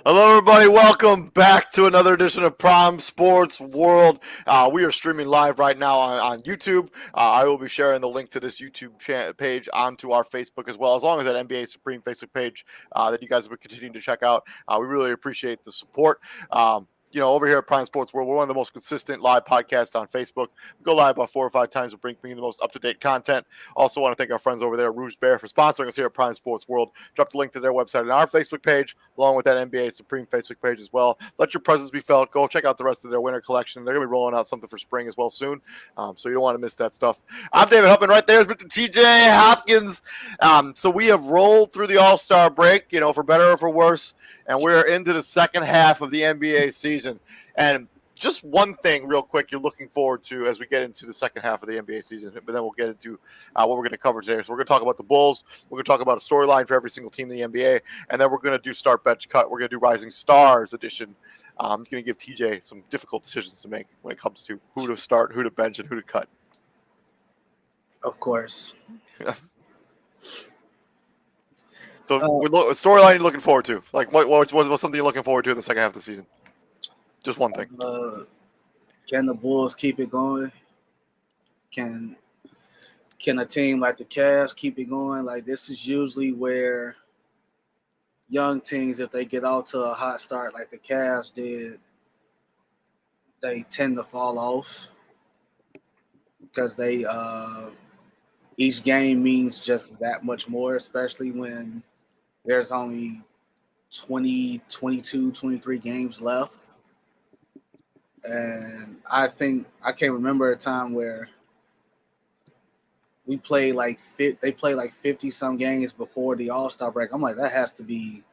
Hello, everybody. Welcome back to another edition of Prime Sports World. We are streaming live right now on YouTube. I will be sharing the link to this YouTube page onto our Facebook as well, as long as that NBA Supreme Facebook page that you guys will continue to check out. We really appreciate the support. Over here at Prime Sports World, we're one of the most consistent live podcasts on Facebook. We go live about 4 or 5 times to bring the most up-to-date content. Also want to thank our friends over there at Rouge Bear for sponsoring us here at Prime Sports World. Drop the link to their website and our Facebook page, along with that NBA Supreme Facebook page as well. Let your presence be felt. Go check out the rest of their winter collection. They're going to be rolling out something for spring as well soon, so you don't want to miss that stuff. I'm David Huppman. Right there is Mr. TJ Hopkins. So we have rolled through the All-Star break, for better or for worse, and we're into the second half of the NBA season. And just one thing real quick you're looking forward to as we get into the second half of the NBA season, but then we'll get into what we're going to cover today. So we're going to talk about the Bulls. We're going to talk about a storyline for every single team in the NBA, and then we're going to do Start, Bench, Cut. We're going to do Rising Stars edition. I'm going to give TJ some difficult decisions to make when it comes to who to start, who to bench, and who to cut. Of course. So a storyline you're looking forward to? Like what's something you're looking forward to in the second half of the season? Just one thing. Can the Bulls keep it going? Can a team like the Cavs keep it going? Like, this is usually where young teams, if they get out to a hot start like the Cavs did, they tend to fall off because they each game means just that much more, especially when there's only 20, 22, 23 games left. And I think I can't remember a time where they played like 50 some games before the All-Star break. I'm like, that has to be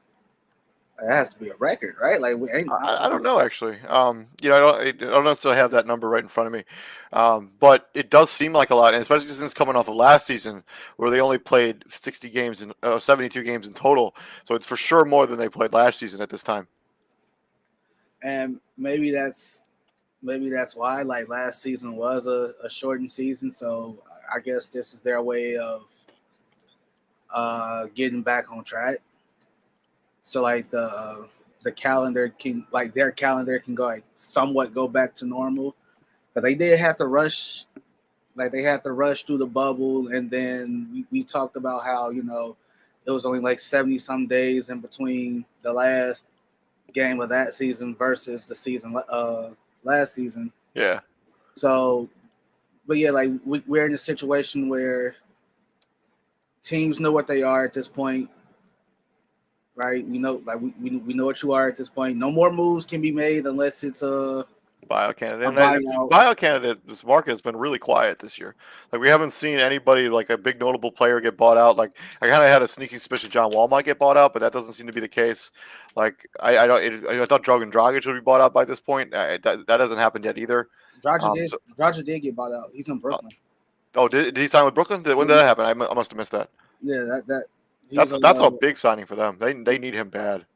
a record, right? Like, I don't know actually. I don't necessarily have that number right in front of me, but it does seem like a lot, and especially since coming off of last season where they only played 60 games and 72 games in total. So it's for sure more than they played last season at this time. And maybe that's why, like, last season was a shortened season. So I guess this is their way of getting back on track. So like the calendar can, like, their calendar can go, like, somewhat go back to normal. But they did have to rush, like, they had to rush through the bubble, and then we talked about how, it was only like 70 some days in between the last game of that season versus the season last season. Yeah. So, but yeah, like, we're in a situation where teams know what they are at this point, right? We know, like, we know what you are at this point. No more moves can be made unless it's a buyout candidate. Buyout candidate, this market has been really quiet this year. Like, we haven't seen anybody, like a big notable player, get bought out. Like, I kind of had a sneaking suspicion John Wall might get bought out, but that doesn't seem to be the case. Like, I thought Dragan Dragic would be bought out by this point. That hasn't happened yet either. Dragic did get bought out. He's in Brooklyn. Did he sign with Brooklyn? When did that happen? I must have missed that. Yeah, that's a big signing for them. They need him bad.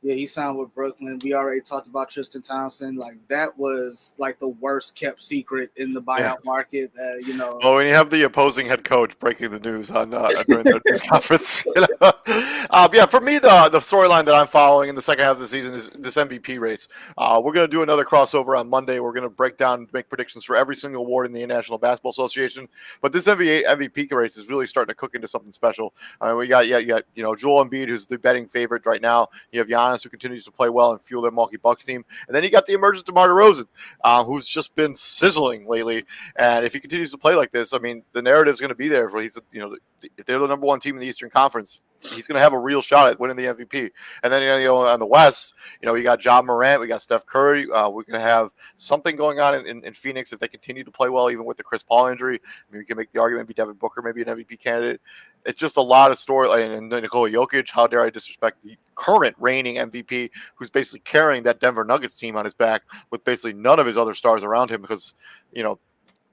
Yeah, he signed with Brooklyn. We already talked about Tristan Thompson. Like, that was like the worst kept secret in the buyout market. Well, when you have the opposing head coach breaking the news on during the news conference. For me, the storyline that I'm following in the second half of the season is this MVP race. We're going to do another crossover on Monday. We're going to break down, make predictions for every single award in the International Basketball Association. But this MVP race is really starting to cook into something special. We got Joel Embiid, who's the betting favorite right now. You have Giannis, who continues to play well and fuel their Milwaukee Bucks team. And then you got the emergence of DeMar DeRozan, who's just been sizzling lately. And if he continues to play like this, I mean, the narrative is going to be there. If they're the number one team in the Eastern Conference, he's going to have a real shot at winning the MVP. And then, on the West, you got John Morant, we got Steph Curry. We're going to have something going on in Phoenix if they continue to play well, even with the Chris Paul injury. I mean, we can make the argument maybe Devin Booker, maybe an MVP candidate. It's just a lot of story. And then Nikola Jokic, how dare I disrespect the current reigning MVP, who's basically carrying that Denver Nuggets team on his back with basically none of his other stars around him because,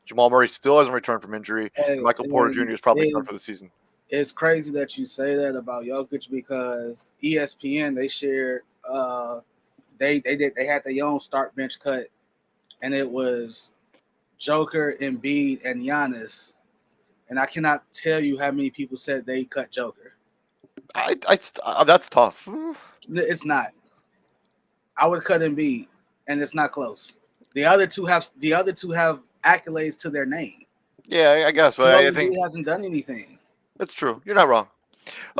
Jamal Murray still hasn't returned from injury. And Michael Porter Jr. is probably done for the season. It's crazy that you say that about Jokic because ESPN, they shared they had their own start bench cut, and it was Joker, Embiid, and Giannis. And I cannot tell you how many people said they cut Joker. That's tough. It's not. I would cut Embiid, and it's not close. The other two have accolades to their name. Yeah, I guess, but No, I think Embiid hasn't done anything. that's true. You're not wrong.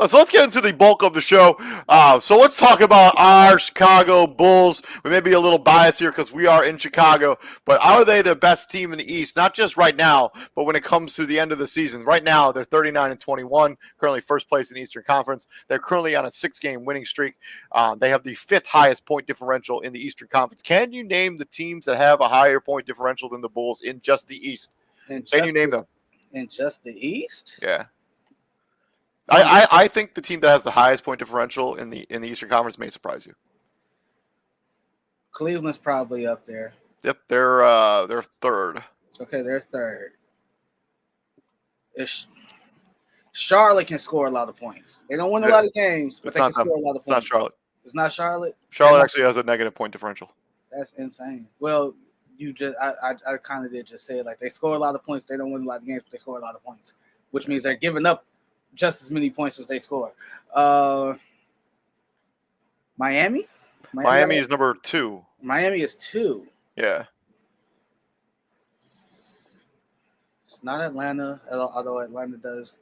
So let's get into the bulk of the show. So let's talk about our Chicago Bulls. We may be a little biased here because we are in Chicago, but are they the best team in the East? Not just right now, but when it comes to the end of the season. Right now, they're 39-21, currently first place in the Eastern Conference. They're currently on a 6-game winning streak. They have the 5th highest point differential in the Eastern Conference. Can you name the teams that have a higher point differential than the Bulls in just the East? Can you name them? In just the East? Yeah. I think the team that has the highest point differential in the Eastern Conference may surprise you. Cleveland's probably up there. Yep, they're third. Okay, they're third. Charlotte can score a lot of points. They don't win a lot of games, but they can score a lot of points. It's not Charlotte. It's not Charlotte. Charlotte actually has a negative point differential. That's insane. Well, I kind of did just say it. Like, they score a lot of points. They don't win a lot of games, but they score a lot of points, which means they're giving up just as many points as they score. Miami is number 2. Miami is 2. Yeah. It's not Atlanta, although Atlanta does.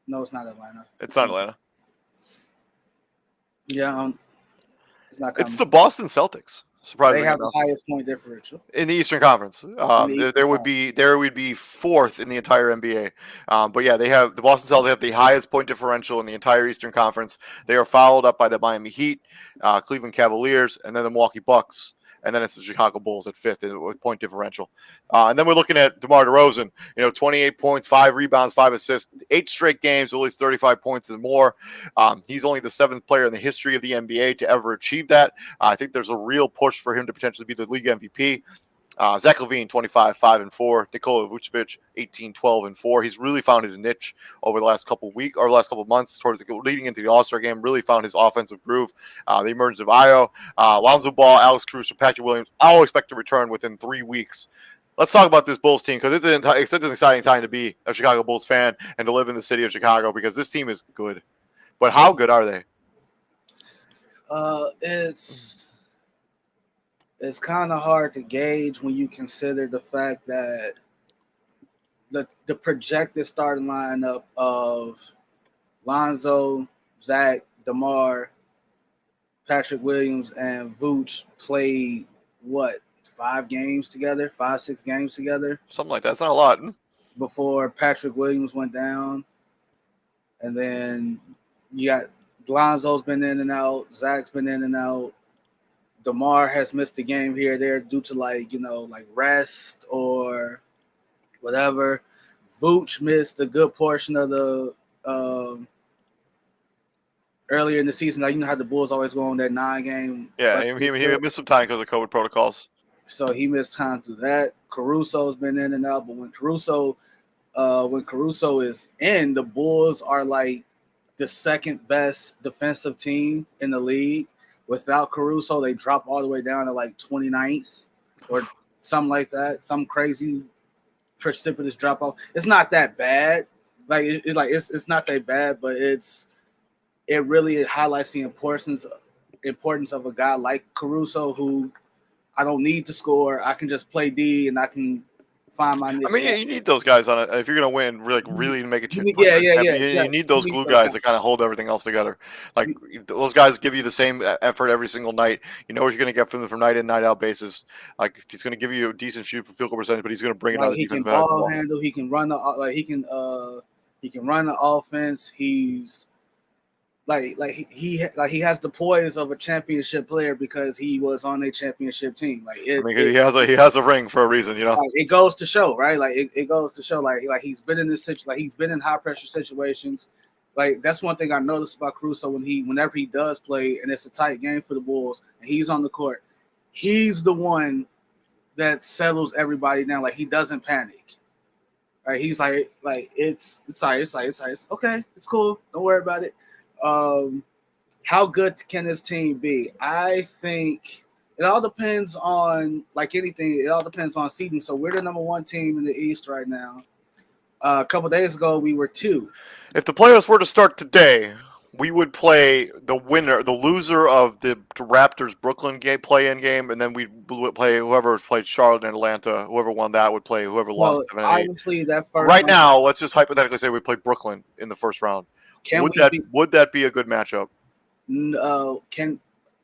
No, it's not Atlanta. It's not Atlanta. Yeah, it's not coming. It's the Boston Celtics. Surprisingly they have enough. The highest point differential In the Eastern Conference. There would be 4th in the entire NBA. But yeah, the Boston Celtics have the highest point differential in the entire Eastern Conference. They are followed up by the Miami Heat, Cleveland Cavaliers, and then the Milwaukee Bucks. And then it's the Chicago Bulls at 5th with point differential. And then we're looking at DeMar DeRozan, 28 points, 5 rebounds, 5 assists, 8 straight games, at least 35 points and more. He's only the 7th player in the history of the NBA to ever achieve that. I think there's a real push for him to potentially be the league MVP. Zach Levine, 25, 5 and 4. Nikola Vucevic, 18, 12 and 4. He's really found his niche over the last couple of months, towards leading into the All-Star game. Really found his offensive groove. The emergence of Io, Lonzo Ball, Alex Caruso, Patrick Williams. I'll expect to return within 3 weeks. Let's talk about this Bulls team because it's an exciting time to be a Chicago Bulls fan and to live in the city of Chicago because this team is good. But how good are they? It's kind of hard to gauge when you consider the fact that the projected starting lineup of Lonzo, Zach, DeMar, Patrick Williams, and Vooch played, 5 games together? 5-6 games together? Something like that. It's not a lot. Before Patrick Williams went down. And then you got Lonzo's been in and out. Zach's been in and out. DeMar has missed a game here or there due to rest or whatever. Vooch missed a good portion of the earlier in the season. You know how the Bulls always go on that 9-game. Yeah, he missed some time because of COVID protocols. So he missed time through that. Caruso's been in and out, but when Caruso is in, the Bulls are like the 2nd best defensive team in the league. Without Caruso, they drop all the way down to 29th or something like that. Some crazy precipitous drop off. It's not that bad. It's not that bad, but it really highlights the importance of a guy like Caruso, who I don't need to score. I can just play D and I can find my niche. I mean, you need those guys on it if you're going to win. Really make it. You need those glue guys that kind of hold everything else together. Those guys give you the same effort every single night. You know what you're going to get from them from night in, night out basis. He's going to give you a decent shoot for field goal percentage, but he's going to bring it out. He can ball handle. He can run the he can run the offense. He's he has the poise of a championship player because he was on a championship team. He has a ring for a reason, it goes to show, right? It goes to show, he's been in this situation, he's been in high pressure situations. That's one thing I noticed about Caruso whenever he does play and it's a tight game for the Bulls and he's on the court, he's the one that settles everybody down. He doesn't panic. Right? He's it's okay, it's cool, don't worry about it. How good can this team be? I think it all depends on anything. It all depends on seeding. So we're the number 1 team in the East right now. A couple days ago, we were 2. If the playoffs were to start today, we would play the loser of the Raptors Brooklyn play-in game, and then we would play whoever played Charlotte and Atlanta. Whoever won that would play whoever lost So 7 and 8. obviously that first Right round, now, let's just hypothetically say we play Brooklyn in the first round. can Would we that be a good matchup? can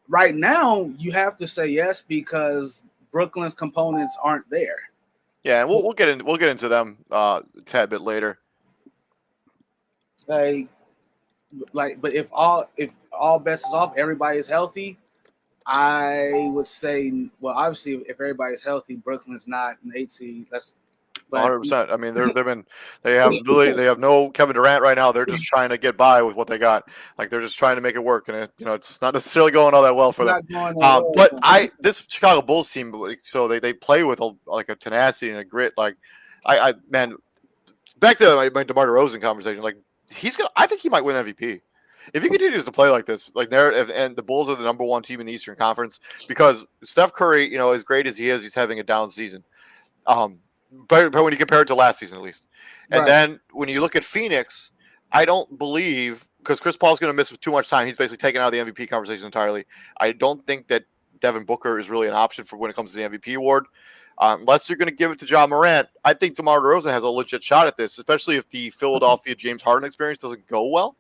right now you have to say yes because Brooklyn's components aren't there. Yeah, and we'll get into them a tad bit later. But if all bets is off, everybody is healthy. I would say, well, obviously, if everybody's healthy, Brooklyn's not an 8 seed. That's 100%. I mean, they have no Kevin Durant right now. They're just trying to get by with what they got. Like they're just trying to make it work, and it's not necessarily going all that well for them. But this Chicago Bulls team, so they play with a tenacity and a grit. Like man, back to my DeMar DeRozan conversation. Like I think he might win MVP. If he continues to play like this, like narrative, and the Bulls are the number 1 team in the Eastern Conference, because Steph Curry, as great as he is, he's having a down season. But when you compare it to last season, at least, and then when you look at Phoenix, I don't believe, because Chris Paul's going to miss too much time. He's basically taken out of the MVP conversation entirely. I don't think that Devin Booker is really an option for when it comes to the MVP award. Unless you're going to give it to John Morant, I think DeMar DeRozan has a legit shot at this, especially if the Philadelphia James Harden experience doesn't go well.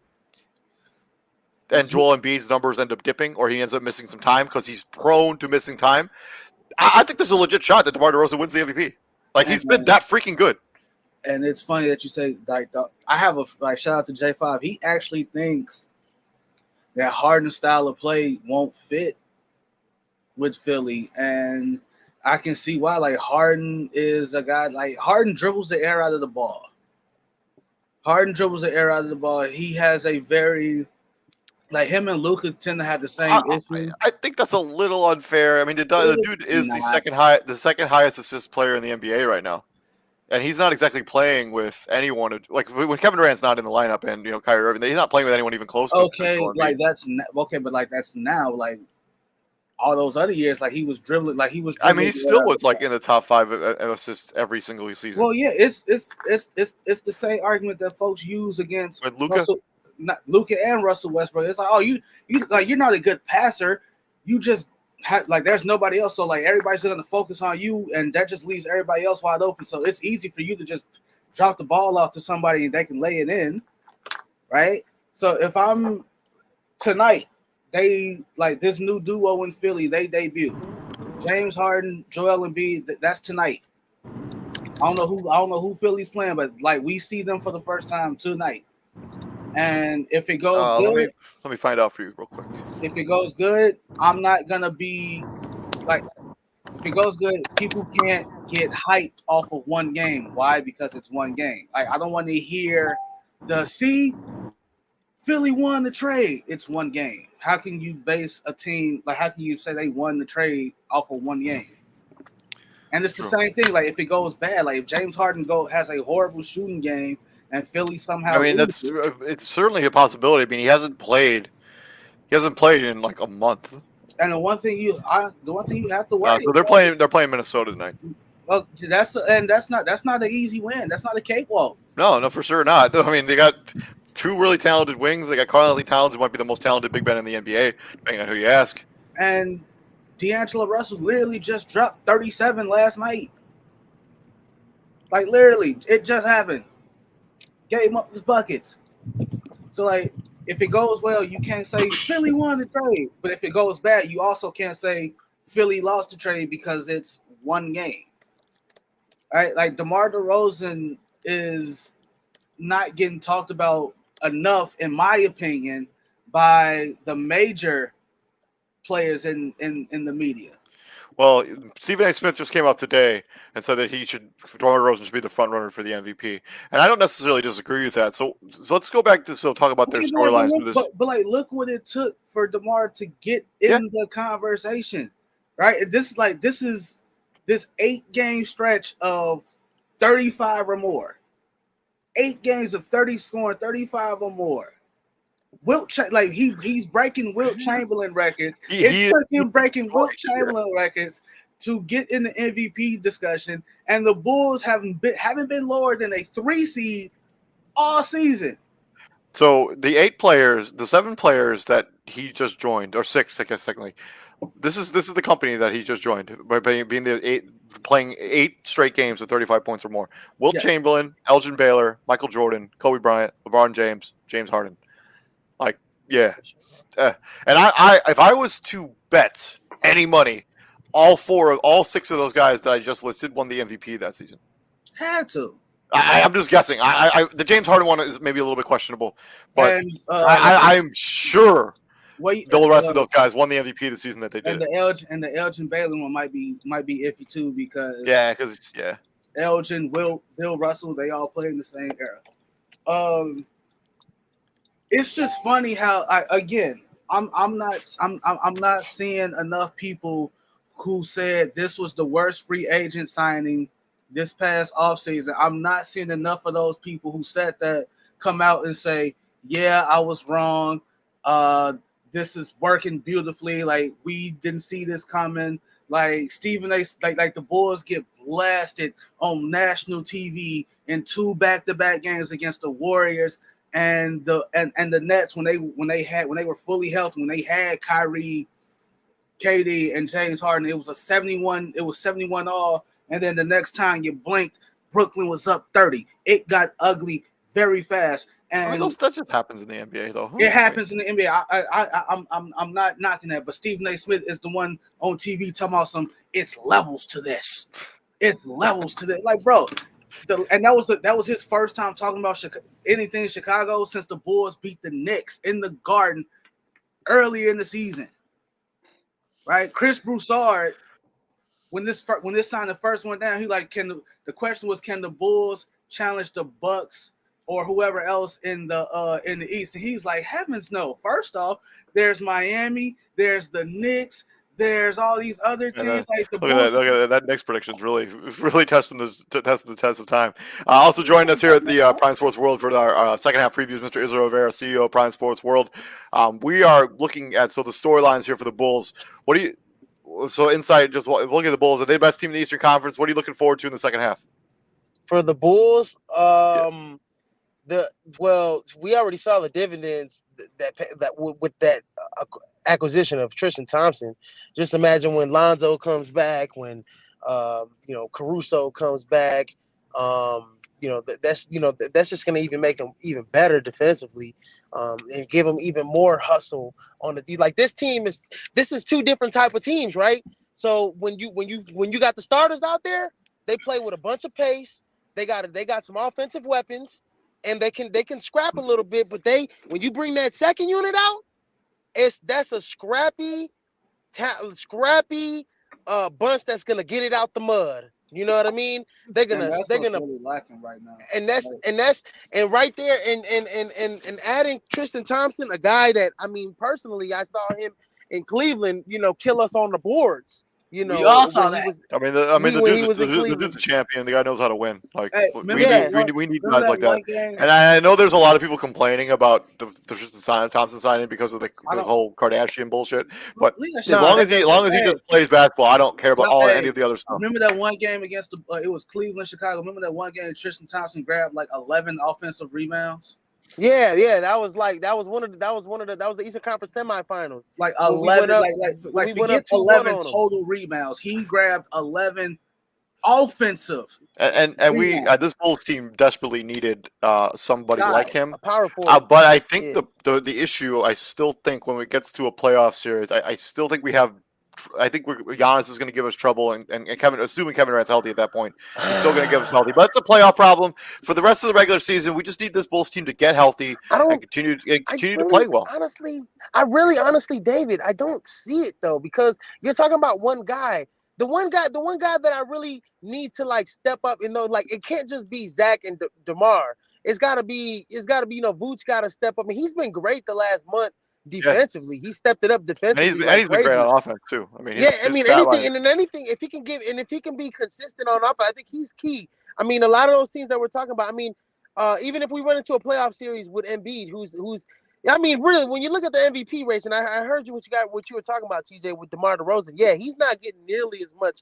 And Joel Embiid's numbers end up dipping, or he ends up missing some time because he's prone to missing time. I think there's a legit shot that DeMar DeRozan wins the MVP. Like, he's been that freaking good. And it's funny that you say, like, I have shout out to J5. He actually thinks that Harden's style of play won't fit with Philly. And I can see why. Like, Harden is a guy, like, Harden dribbles the air out of the ball. He has a very, like, him and Luka tend to have the same issue. I think that's a little unfair. I mean, the dude is the second highest assist player in the NBA right now, and he's not exactly playing with anyone. Like when Kevin Durant's not in the lineup, and Kyrie Irving, he's not playing with anyone even close to. Okay, like that's but like that's now. Like all those other years, like he was dribbling. I mean, he still was like in the top 5 assists every single season. Well, yeah, it's the same argument that folks use against Luka. Luka and Russell Westbrook. It's like, oh, you're not a good passer. You just have, like, there's nobody else. So like everybody's going to focus on you, and that just leaves everybody else wide open. So it's easy for you to just drop the ball off to somebody and they can lay it in, right? So if I'm tonight, they like this new duo in Philly. They debut James Harden, Joel Embiid. That's tonight. I don't know who Philly's playing, but like we see them for the first time tonight. And if it goes good, let me find out for you real quick. If it goes good, I'm not gonna be like. If it goes good, people can't get hyped off of one game. Why? Because it's one game. Like I don't want to hear Philly won the trade. It's one game. How can you base a team like? How can you say they won the trade off of one game? And it's the same thing. Like if it goes bad, like if James Harden has a horrible shooting game. And Philly somehow. I mean, it's certainly a possibility. I mean, he hasn't played in like a month. And the one thing you have to worry. So they're playing Minnesota tonight. Well, that's not an easy win. That's not a cakewalk. No, for sure not. I mean, they got 2 really talented wings. They got Karl-Anthony Towns, who might be the most talented big man in the NBA, depending on who you ask. And D'Angelo Russell literally just dropped 37 last night. Like literally, it just happened. Gave him up his buckets. So, like, if it goes well, you can't say Philly won the trade. But if it goes bad, you also can't say Philly lost the trade because it's one game. All right? Like, DeMar DeRozan is not getting talked about enough, in my opinion, by the major players in the media. Well, Stephen A. Smith just came out today and said that DeMar DeRozan should be the front runner for the MVP, and I don't necessarily disagree with that. So let's go back to talk about their storylines. But like, look what it took for DeMar to get in the conversation, right? This is this 8-game stretch of 35 or more, 8 games of 30 scoring 35 or more. He's breaking Wilt Chamberlain records. It took him breaking Wilt Chamberlain records to get in the MVP discussion, and the Bulls haven't been lower than a 3 seed all season. So the 7 players that he just joined, or 6, I guess technically. This is the company that he just joined by playing 8 straight games with 35 points or more. Will Yeah. Chamberlain, Elgin Baylor, Michael Jordan, Kobe Bryant, LeBron James, James Harden. Like, yeah. And I if I was to bet any money, all 6 of those guys that I just listed won the MVP that season. Had to. I'm just guessing. The James Harden one is maybe a little bit questionable, but And I'm sure the rest of those guys won the MVP the season that they did. And the Elgin Baylor one might be iffy too because Elgin, Bill Russell, they all play in the same era. It's just funny how I'm not seeing enough people who said this was the worst free agent signing this past offseason. I'm not seeing enough of those people who said that come out and say, yeah, I was wrong. This is working beautifully. Like, we didn't see this coming. Like, Stephen A. Like the Bulls get blasted on national TV in 2 back-to-back games against the Warriors and the Nets when they were fully healthy, when they had Kyrie, KD, and James Harden. It was 71 all. And then the next time you blinked, Brooklyn was up 30. It got ugly very fast. And that just happens in the NBA, though. It happens in the NBA. I'm not knocking that, but Stephen A. Smith is the one on TV talking about it's levels to this. It's levels to this. Like, bro, and that was his first time talking about anything in Chicago since the Bulls beat the Knicks in the Garden earlier in the season. Right? Chris Broussard, when this sign the first one down, he like, the question was, can the Bulls challenge the Bucks or whoever else in the East? And he's like, heavens no. First off, there's Miami, there's the Knicks, there's all these other teams like the Bulls. Look at that Knicks prediction is really testing the test of time. Also joining us here at the Prime Sports World for our second half previews, Mr. Israel Rivera, CEO of Prime Sports World. We are looking at the storylines here for the Bulls. Inside, just looking at the Bulls, are they the best team in the Eastern Conference? What are you looking forward to in the second half? For the Bulls, we already saw the dividends that with that acquisition of Tristan Thompson. Just imagine when Lonzo comes back, when Caruso comes back. That's just going to even make them even better defensively, and give them even more hustle on the D. Like, this is 2 different type of teams, right? So when you got the starters out there, they play with a bunch of pace. They got some offensive weapons, and they can scrap a little bit. But when you bring that second unit out, that's a scrappy bunch that's gonna get it out the mud. You know what I mean? They're gonna really lacking right now. And right there and adding Tristan Thompson, a guy that, I mean, personally, I saw him in Cleveland, kill us on the boards. We all saw that. The dude's a champion. The guy knows how to win. Like, we need guys like that. And I know there's a lot of people complaining about the Tristan Thompson signing because of the whole Kardashian bullshit. But as long as he just plays basketball, I don't care about any of the other stuff. Remember that one game against it was Cleveland, Chicago. Remember that one game Tristan Thompson grabbed like 11 offensive rebounds? Yeah, that was the Eastern Conference semifinals. Like 11, forget 11 total rebounds. He grabbed 11 offensive. And we this Bulls team desperately needed somebody like him. A power forward. But I think the issue, I still think when it gets to a playoff series, I still think Giannis is going to give us trouble, and Kevin, assuming Kevin Durant's healthy at that point, he's still going to give us healthy. But it's a playoff problem. For the rest of the regular season, we just need this Bulls team to get healthy and continue to play well. Honestly, David, I don't see it though, because you're talking about one guy. The one guy that I really need to step up, it can't just be Zach and DeMar. It's gotta be, Vooch got to step up. I mean, he's been great the last month. Defensively, he stepped it up defensively. And he's been great on offense too. I mean, anything. If he can be consistent on offense, I think he's key. I mean, a lot of those teams that we're talking about. I mean, even if we run into a playoff series with Embiid, who's, I mean, really, when you look at the MVP race, and I heard what you were talking about, TJ, with DeMar DeRozan. Yeah, he's not getting nearly as much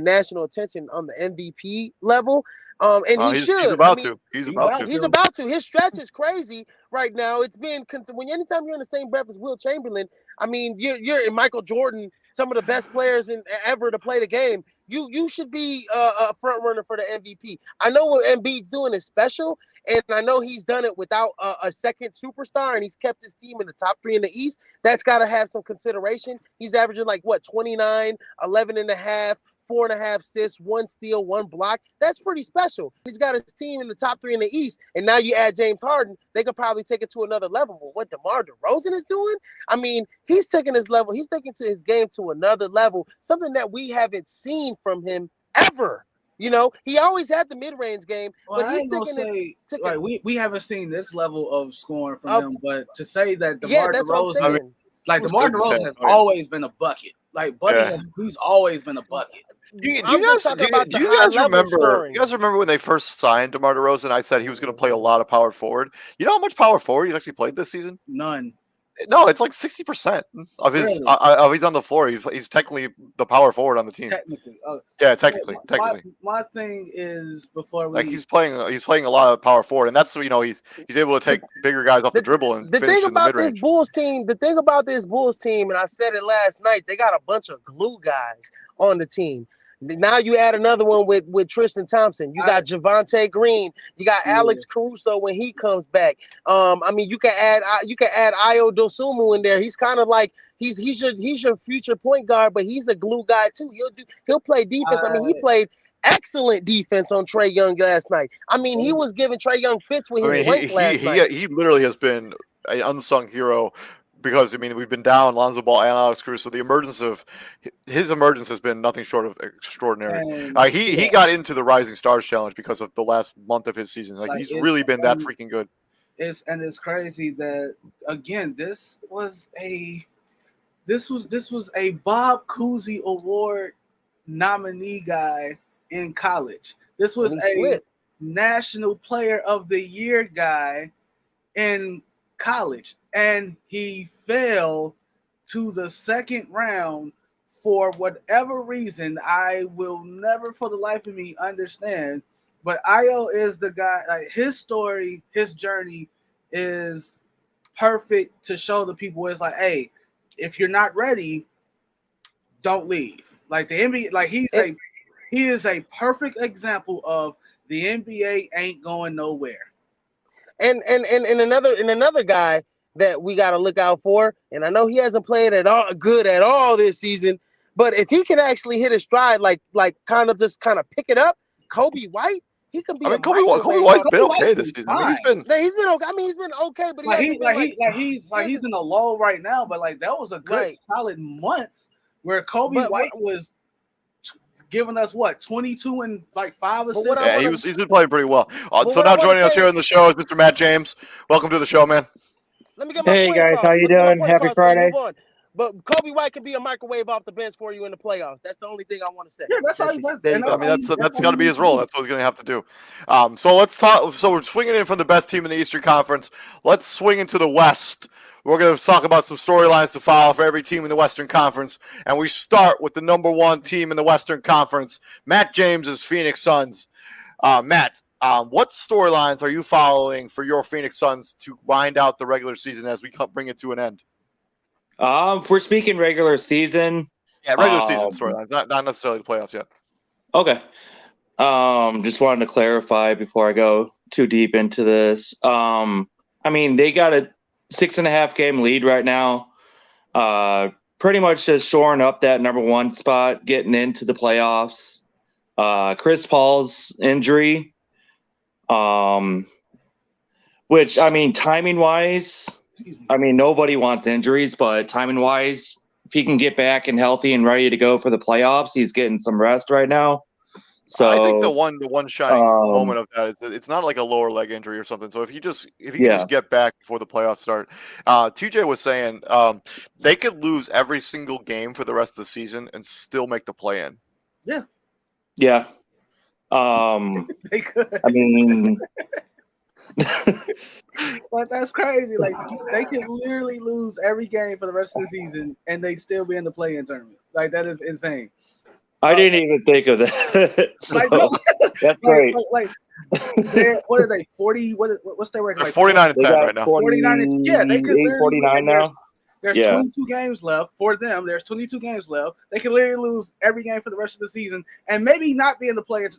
national attention on the MVP level. And he He's should. about to. He's about to. He's about to. His stretch is crazy right now. It's been when anytime you're in the same breath as Will Chamberlain. I mean, you're in Michael Jordan, some of the best players ever to play the game. You should be a front runner for the MVP. I know what Embiid's doing is special, and I know he's done it without a second superstar, and he's kept his team in the top 3 in the East. That's got to have some consideration. He's averaging 29, 11 and a half, 4.5 assists, 1 steal, 1 block. That's pretty special. He's got his team in the top 3 in the East, and now you add James Harden, they could probably take it to another level. But what DeMar DeRozan is doing, I mean, he's taking his level. He's taking to his game to another level, something that we haven't seen from him ever. He always had the mid-range game, but he's taking it. We haven't seen this level of scoring from him, but to say that DeMar that's DeRozan, what I'm saying. DeMar DeRozan has always been a bucket. He's always been a bucket. Do you guys remember? You guys remember when they first signed DeMar DeRozan? I said he was going to play a lot of power forward. You know how much power forward he's actually played this season? None. No, it's like 60% of his. He's on the floor. He's technically the power forward on the team. Technically, technically. My thing is before we he's playing a lot of power forward, and that's he's able to take bigger guys off the dribble and finish in the mid-range. The thing about this Bulls team, and I said it last night, they got a bunch of glue guys on the team. Now you add another one with Tristan Thompson. You got Javonte Green. You got Alex Caruso when he comes back. I mean, you can add Ayo Dosunmu in there. He's kind of like he's your future point guard, but he's a glue guy too. He'll play defense. I mean, he played excellent defense on Trae Young last night. I mean, he was giving Trae Young fits with his length last night. He literally has been an unsung hero. Because, we've been down Lonzo Ball and Alex Caruso. The emergence has been nothing short of extraordinary. He got into the Rising Stars Challenge because of the last month of his season. He's really been that freaking good. It's crazy that again this was a Bob Cousy Award nominee guy in college. This was a National Player of the Year guy in college, and he fell to the second round for whatever reason. I will never for the life of me understand, but Ayo is the guy. His story, his journey is perfect to show the people. It's like, hey, if you're not ready, don't leave. The NBA, he is a perfect example of the NBA ain't going nowhere. And another guy that we got to look out for, and I know he hasn't played at all this season, but if he can actually hit a stride, kind of pick it up, Kobe White, he can be. Kobe White's been okay this season. He's been okay. He's been okay, but he's in a lull right now. But that was a good solid month where Kobe White was giving us 22 and 5 assists. Yeah, he's been playing pretty well. So now joining us here on the show is Mr. Matt James. Welcome to the show, man. Let me get my hey guys, how you doing? Happy Friday. But Kobe White can be a microwave off the bench for you in the playoffs. That's the only thing I want to say. Yeah, that's all. That's got to be his role. That's what he's going to have to do. So let's talk. So we're swinging in from the best team in the Eastern Conference. Let's swing into the West. We're going to talk about some storylines to follow for every team in the Western Conference, and we start with the number 1 team in the Western Conference, Matt James's Phoenix Suns. Matt, what storylines are you following for your Phoenix Suns to wind out the regular season as we bring it to an end? If we're speaking regular season. Yeah, regular season storylines, not necessarily the playoffs yet. Okay. Just wanted to clarify before I go too deep into this. They got a 6.5 game lead right now. Pretty much just shoring up that number 1 spot, getting into the playoffs. Chris Paul's injury, which, timing-wise, nobody wants injuries, but timing-wise, if he can get back and healthy and ready to go for the playoffs, he's getting some rest right now. So I think the one shining moment of that is that it's not like a lower leg injury or something. So if you just get back before the playoffs start, TJ was saying they could lose every single game for the rest of the season and still make the play-in. Yeah. Yeah. They could. But that's crazy. They could literally lose every game for the rest of the season and they'd still be in the play-in tournament. That is insane. I didn't even think of that. So, Like, no, that's great. what are they? 40? What's their record? They're Like 49 and They 10 got right now. 49. Yeah, they could 48, literally 49 now. There's Yeah. 22 games left for them. There's 22 games left. They can literally lose every game for the rest of the season, and maybe not be in the play-ins.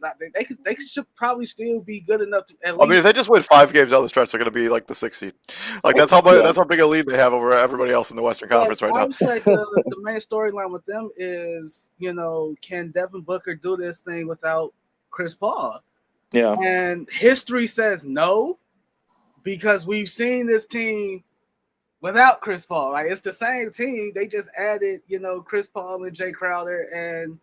They should probably still be good enough to at least. I mean, if they just win 5 games down the stretch, they're going to be like the 6th seed. Like that's how big a lead they have over everybody else in the Western Conference right now. I would say the main storyline with them is, can Devin Booker do this thing without Chris Paul? Yeah. And history says no, because we've seen this team without Chris Paul. Like, it's the same team. They just added, Chris Paul and Jay Crowder and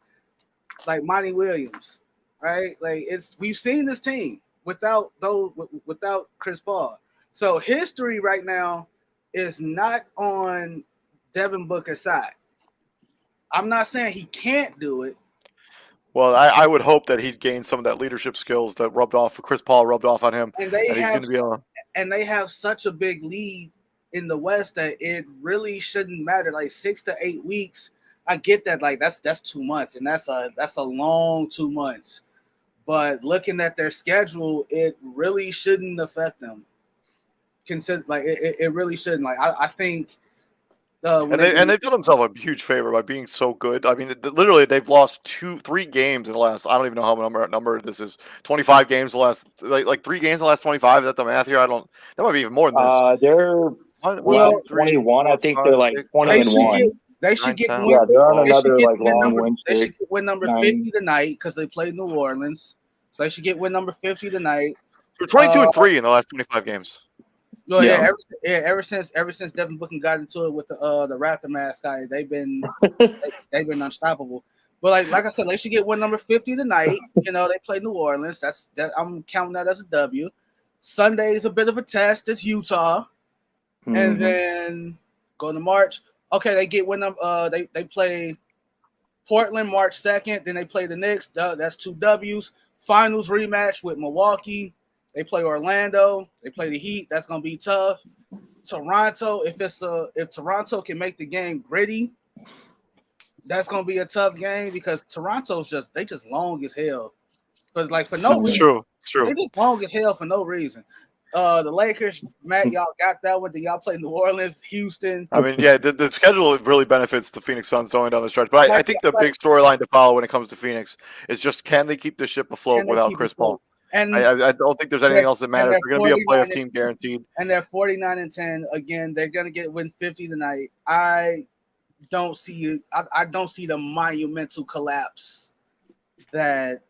like Monty Williams, right? Like, we've seen this team without Chris Paul. So history right now is not on Devin Booker's side. I'm not saying he can't do it. Well, I would hope that he'd gain some of that leadership skills that Chris Paul rubbed off on him, and he's going to be on. And they have such a big lead in the West that it really shouldn't matter. Like 6 to 8 weeks, I get that. Like that's 2 months, and that's a long 2 months. But looking at their schedule, it really shouldn't affect them. It really shouldn't. Like I think. They've done themselves a huge favor by being so good. I mean, literally, they've lost 3 games in the last. I don't even know how number this is. 25 games the last, like 3 games in the last 25. Is that the math here? I don't. That might be even more than this. They're 21. I think they're like 20-1. They should get one. Yeah, they're on another long win streak. They should get win number 50 tonight because they played New Orleans. So they should get win number 50 tonight. They're 22 and 3 in the last 25 games. Well, ever since Devin Booker got into it with the Raptor mascot, they've been unstoppable. But like I said, they should get win number 50 tonight. They play New Orleans. That I'm counting that as a W. Sunday is a bit of a test. It's Utah, and then go to March. Okay, they get win number. They play Portland March 2nd. Then they play the Knicks. That's 2 Ws. Finals rematch with Milwaukee. They play Orlando. They play the Heat. That's gonna be tough. Toronto, if Toronto can make the game gritty, that's gonna be a tough game because Toronto's just long as hell. For no reason. It's true. They just long as hell for no reason. The Lakers, Matt, y'all got that one. Did y'all play New Orleans, Houston? I mean, yeah, the schedule really benefits the Phoenix Suns going down the stretch. But I think the big storyline to follow when it comes to Phoenix is just, can they keep the ship afloat without Chris Paul? And I don't think there's anything else that matters. They're going to be a playoff team guaranteed. And they're 49 and 10. Again, they're going to win 50 tonight. I don't see the monumental collapse that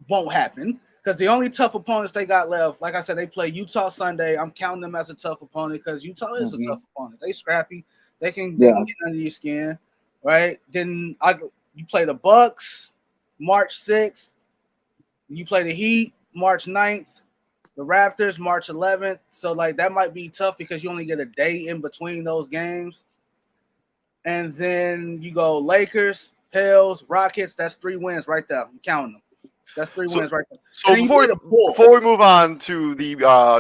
won't happen. Because the only tough opponents they got left, like I said, they play Utah Sunday. I'm counting them as a tough opponent because Utah is a tough opponent. They scrappy. They can get under your skin, right? Then you play the Bucks March 6th. You play the Heat March 9th, the Raptors March 11th. So, that might be tough because you only get a day in between those games. And then you go Lakers, Pels, Rockets. That's 3 wins right there. I'm counting them. That's 3 wins right there. So before we move on to the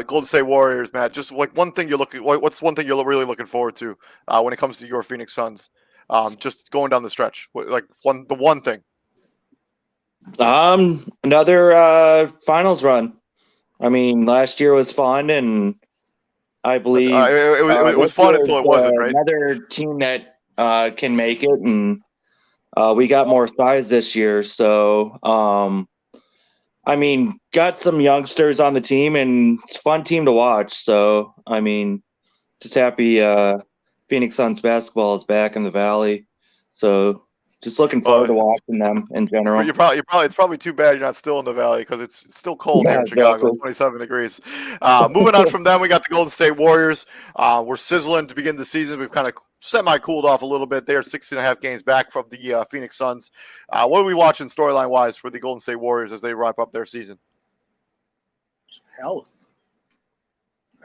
Golden State Warriors, Matt, just one thing what's one thing you're really looking forward to when it comes to your Phoenix Suns? Just going down the stretch, the one thing. Another finals run. I mean, last year was fun, and I believe it was fun until it wasn't. Right? Another team that can make it, and we got more size this year. So, I mean, got some youngsters on the team, and it's a fun team to watch. So, I mean, just happy Phoenix Suns basketball is back in the Valley. So. Just looking forward to watching them in general. It's probably too bad you're not still in the Valley because it's still cold here in Chicago, 27 degrees. Moving on from them, we got the Golden State Warriors. We're sizzling to begin the season. We've kind of semi-cooled off a little bit. They're 6.5 games back from the Phoenix Suns. What are we watching storyline-wise for the Golden State Warriors as they wrap up their season? Health,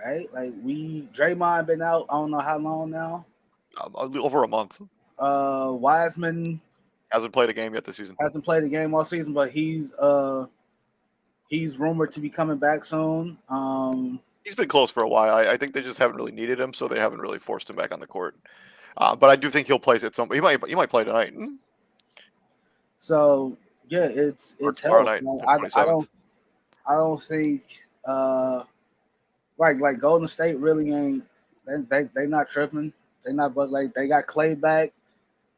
right? Draymond been out, I don't know how long now. Over a month. Wiseman hasn't played a game yet this season. Hasn't played a game all season, but he's rumored to be coming back soon. He's been close for a while. I think they just haven't really needed him, so they haven't really forced him back on the court. But I do think he'll play at some. He might play tonight. So yeah, it's tomorrow health. night, Like, the I 27th. don't think like Golden State really ain't they not tripping. They not, but like they got Clay back.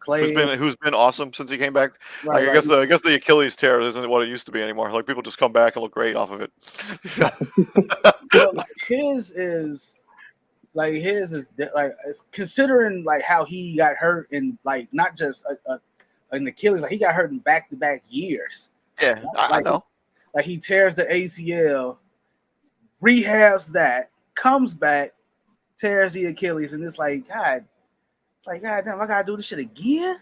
Clay Who's been awesome since he came back. right, Like right. I guess the Achilles tear isn't what it used to be anymore. Like people just come back and look great off of it. Well, his is like it's considering like how he got hurt in like not just an Achilles, like he got hurt in back-to-back years. Yeah, I know. Like he tears the ACL, rehabs that, comes back, tears the Achilles, and it's like God damn, I gotta do this shit again.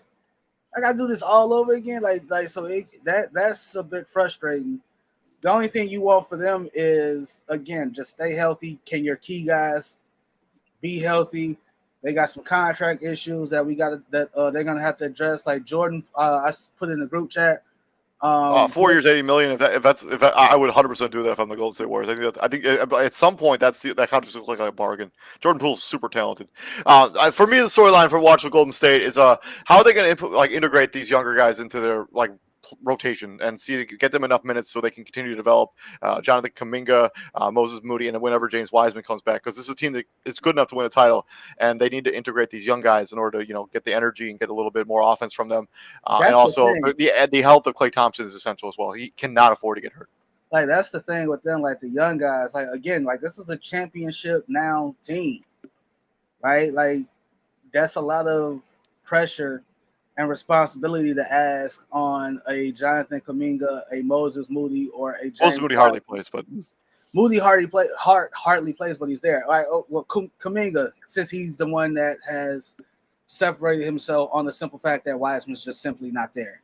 I gotta do this all over again. So that's a bit frustrating. The only thing you want for them is again just stay healthy. Can your key guys be healthy? They got some contract issues that they're gonna have to address. Like Jordan, I put in the group chat. 4 years, $80 million. I would 100% do that if I'm the Golden State Warriors. I think at some point that contract looks like a bargain. Jordan Poole's super talented. For me, the storyline for watching Golden State is how are they going to integrate these younger guys into their rotation and get them enough minutes so they can continue to develop Jonathan Kuminga, Moses Moody, and whenever James Wiseman comes back, because this is a team that is good enough to win a title, and they need to integrate these young guys in order to get the energy and get a little bit more offense from them. And also the health of Klay Thompson is essential as well. He cannot afford to get hurt. Like that's the thing with them, like the young guys. Like again, like this is a championship now team, right? Like that's a lot of pressure and responsibility to ask on a Jonathan Kuminga, a Moses Moody, or a James Moses Moody hardly plays, but Moody hardly plays, but he's there. All right. Well, Kuminga, since he's the one that has separated himself on the simple fact that Wiseman's just simply not there.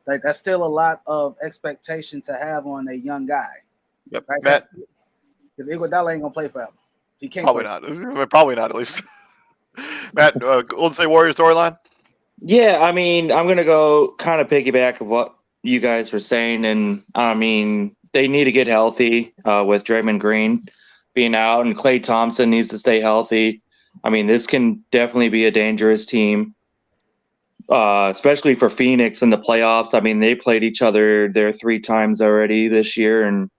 Like that's still a lot of expectation to have on a young guy. Yep. Right? Matt, because Iguodala ain't gonna play forever. He can't. Probably not. Probably not, at least. Matt, Golden State Warriors storyline. Yeah, I mean, I'm going to go kind of piggyback of what you guys were saying. And I mean, they need to get healthy with Draymond Green being out, and Klay Thompson needs to stay healthy. I mean, this can definitely be a dangerous team, especially for Phoenix in the playoffs. I mean, they played each other there 3 times already this year, and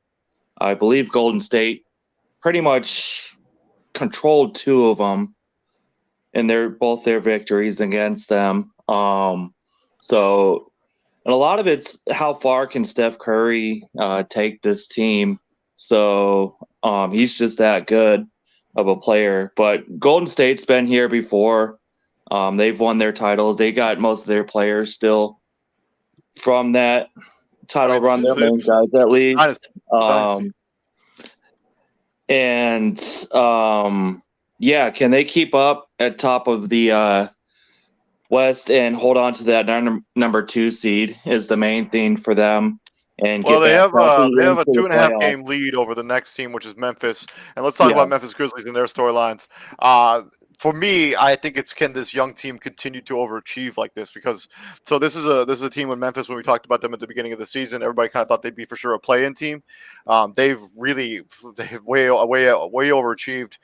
I believe Golden State pretty much controlled 2 of them. And they're both their victories against them. So, and a lot of it's how far can Steph Curry take this team. So he's just that good of a player. But Golden State's been here before. They've won their titles. They got most of their players still from that title run. Their main guys, at least. Yeah, can they keep up at top of the West and hold on to that number 2 seed is the main thing for them. And they have a 2.5 game lead over the next team, which is Memphis. And let's talk about Memphis Grizzlies and their storylines. For me, I think can this young team continue to overachieve like this? Because this is a team with Memphis. When we talked about them at the beginning of the season, everybody kind of thought they'd be for sure a play-in team. They've way overachieved.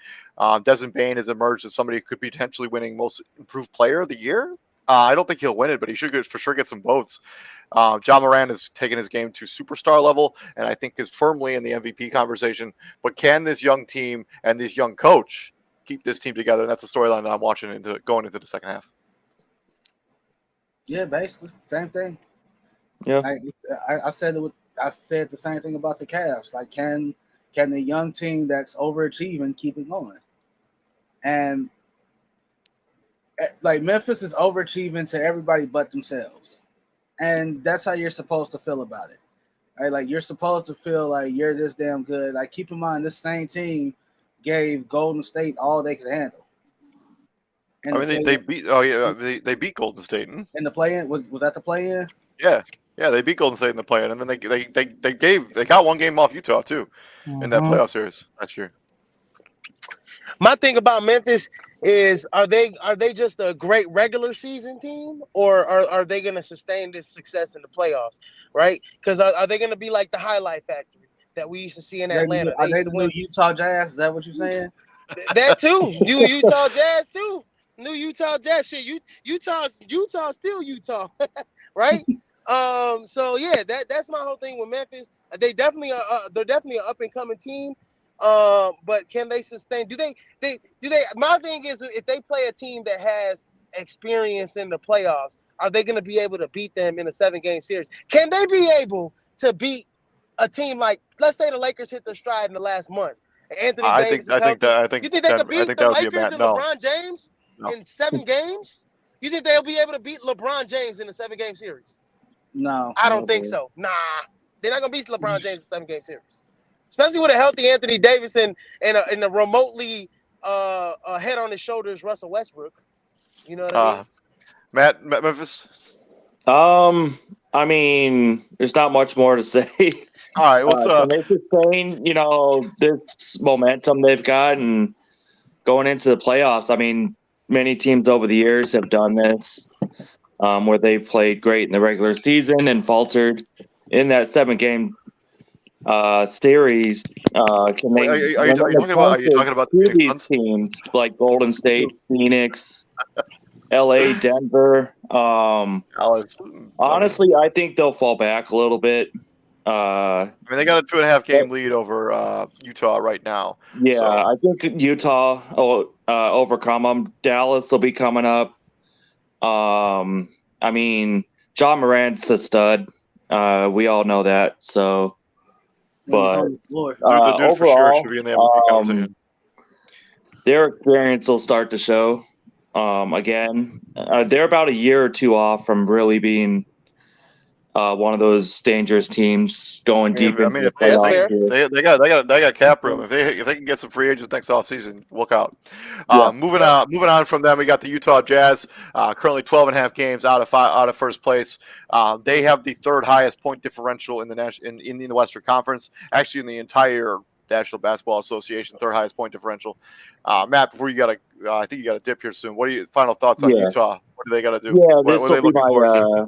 Desmond Bane has emerged as somebody who could be potentially winning Most Improved Player of the Year. I don't think he'll win it, but he should for sure get some votes. John Moran has taken his game to superstar level, and I think is firmly in the MVP conversation. But can this young team and this young coach keep this team together? And that's the storyline that I'm watching going into the second half. Yeah, basically same thing. Yeah, I said the same thing about the Cavs. Like, can the young team that's overachieving keep it going? And like Memphis is overachieving to everybody but themselves, and that's how you're supposed to feel about it. Right? Like you're supposed to feel like you're this damn good. Like keep in mind, this same team gave Golden State all they could handle. And I mean, they beat. Oh yeah, they beat Golden State. And the play-in was that the play-in? Yeah, they beat Golden State in the play-in, and then they got 1 game off Utah too in that playoff series last year. My thing about Memphis is, are they just a great regular season team, or are they going to sustain this success in the playoffs? Right? Because are they going to be like the highlight factory that we used to see in Atlanta? Are they the new Utah Jazz? Is that what you're saying? That too. Utah Jazz too. New Utah Jazz. Shit, Utah still Utah, right? So yeah, that's my whole thing with Memphis. They're definitely an up and coming team. But can they sustain? Do they? My thing is, if they play a team that has experience in the playoffs, are they going to be able to beat them in a 7-game series? Can they be able to beat a team like, let's say, the Lakers hit their stride in the last month? Anthony I Davis think is I think healthy. that I You think think they that could I beat think the that would be a Lakers Matt. and No, LeBron James no. in 7 games? You think they'll be able to beat LeBron James in a 7-game series? No. I don't think so. Nah, they're not gonna beat LeBron James in a 7-game series, especially with a healthy Anthony Davis and a remotely head on his shoulders Russell Westbrook. You know what I mean? Matt, Memphis. I mean, there's not much more to say. All right, what's Can they sustain, this momentum they've got and going into the playoffs? I mean, many teams over the years have done this, where they've played great in the regular season and faltered in that 7-game series. Can they? Are you talking about the to Phoenix these Suns? teams like Golden State, Phoenix, LA, Denver? Honestly, I think they'll fall back a little bit. I mean, they got a 2.5-game lead over Utah right now. Yeah, So. I think Utah will overcome them. Dallas will be coming up. I mean, John Morant's a stud. We all know that. So, but on the floor. The dude for sure should overall, be in the MVP conversation. their experience will start to show. Again, they're about a year or two off from really being one of those dangerous teams going deep into the playoffs. They got cap room. If they can get some free agents next offseason, look out. Yeah. Moving on from them, we got the Utah Jazz, currently 12.5 games out of first place. They have the third highest point differential in the Western Conference, actually in the entire National Basketball Association, third highest point differential. Matt, before I think you got to dip here soon. What are your final thoughts on Utah? What do they got to do? Yeah, what are they looking forward to?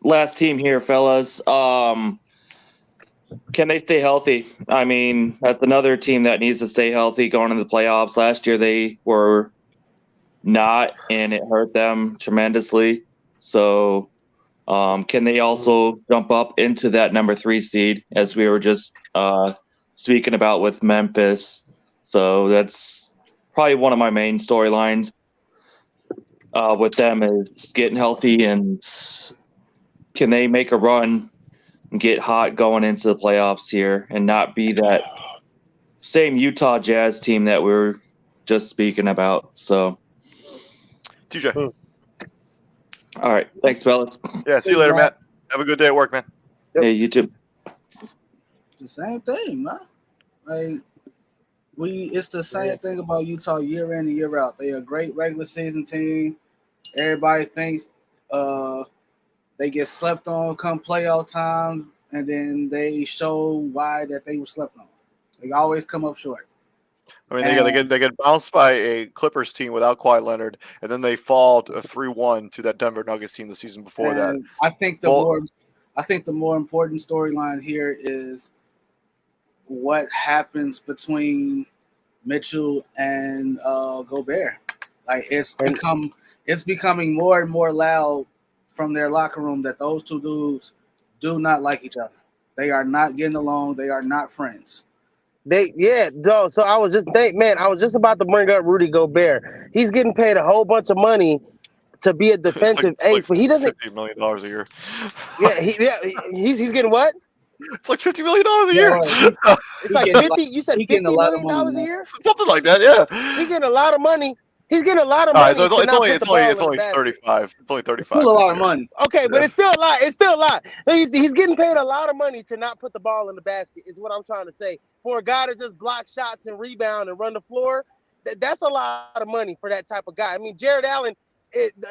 Last team here, fellas. Can they stay healthy? I mean, that's another team that needs to stay healthy going into the playoffs. Last year they were not, and it hurt them tremendously. So, can they also jump up into that number 3 seed, as we were just speaking about with Memphis? So that's probably one of my main storylines with them is getting healthy, and can they make a run and get hot going into the playoffs here and not be that same Utah Jazz team that we were just speaking about? So, TJ. All right. Thanks, fellas. Yeah, see you later, Matt. Have a good day at work, man. Yep. Hey, you too. It's the same thing, man. Like, it's the same thing about Utah year in and year out. They're a great regular season team. Everybody thinks they get slept on come playoff time, and then they show why that they were slept on. They always come up short. I mean, they get bounced by a Clippers team without Kawhi Leonard, and then they fall 3-1 to that Denver Nuggets team the season before that. I think the more important storyline here is what happens between Mitchell and Gobert. Like it's becoming more and more loud from their locker room that those two dudes do not like each other. They are not getting along. They are not friends. So I was just about to bring up Rudy Gobert. He's getting paid a whole bunch of money to be a defensive ace, but he doesn't. $50 million a year. He's getting what? It's like $50 million a year. It's like 50. You said $50 million a year? Something like that, yeah. He's getting a lot of money. He's getting a lot of money. It's only 35. It's only 35. Still a lot of money. Okay, but it's still a lot. It's still a lot. He's getting paid a lot of money to not put the ball in the basket, is what I'm trying to say. For a guy to just block shots and rebound and run the floor, that's a lot of money for that type of guy. I mean, Jared Allen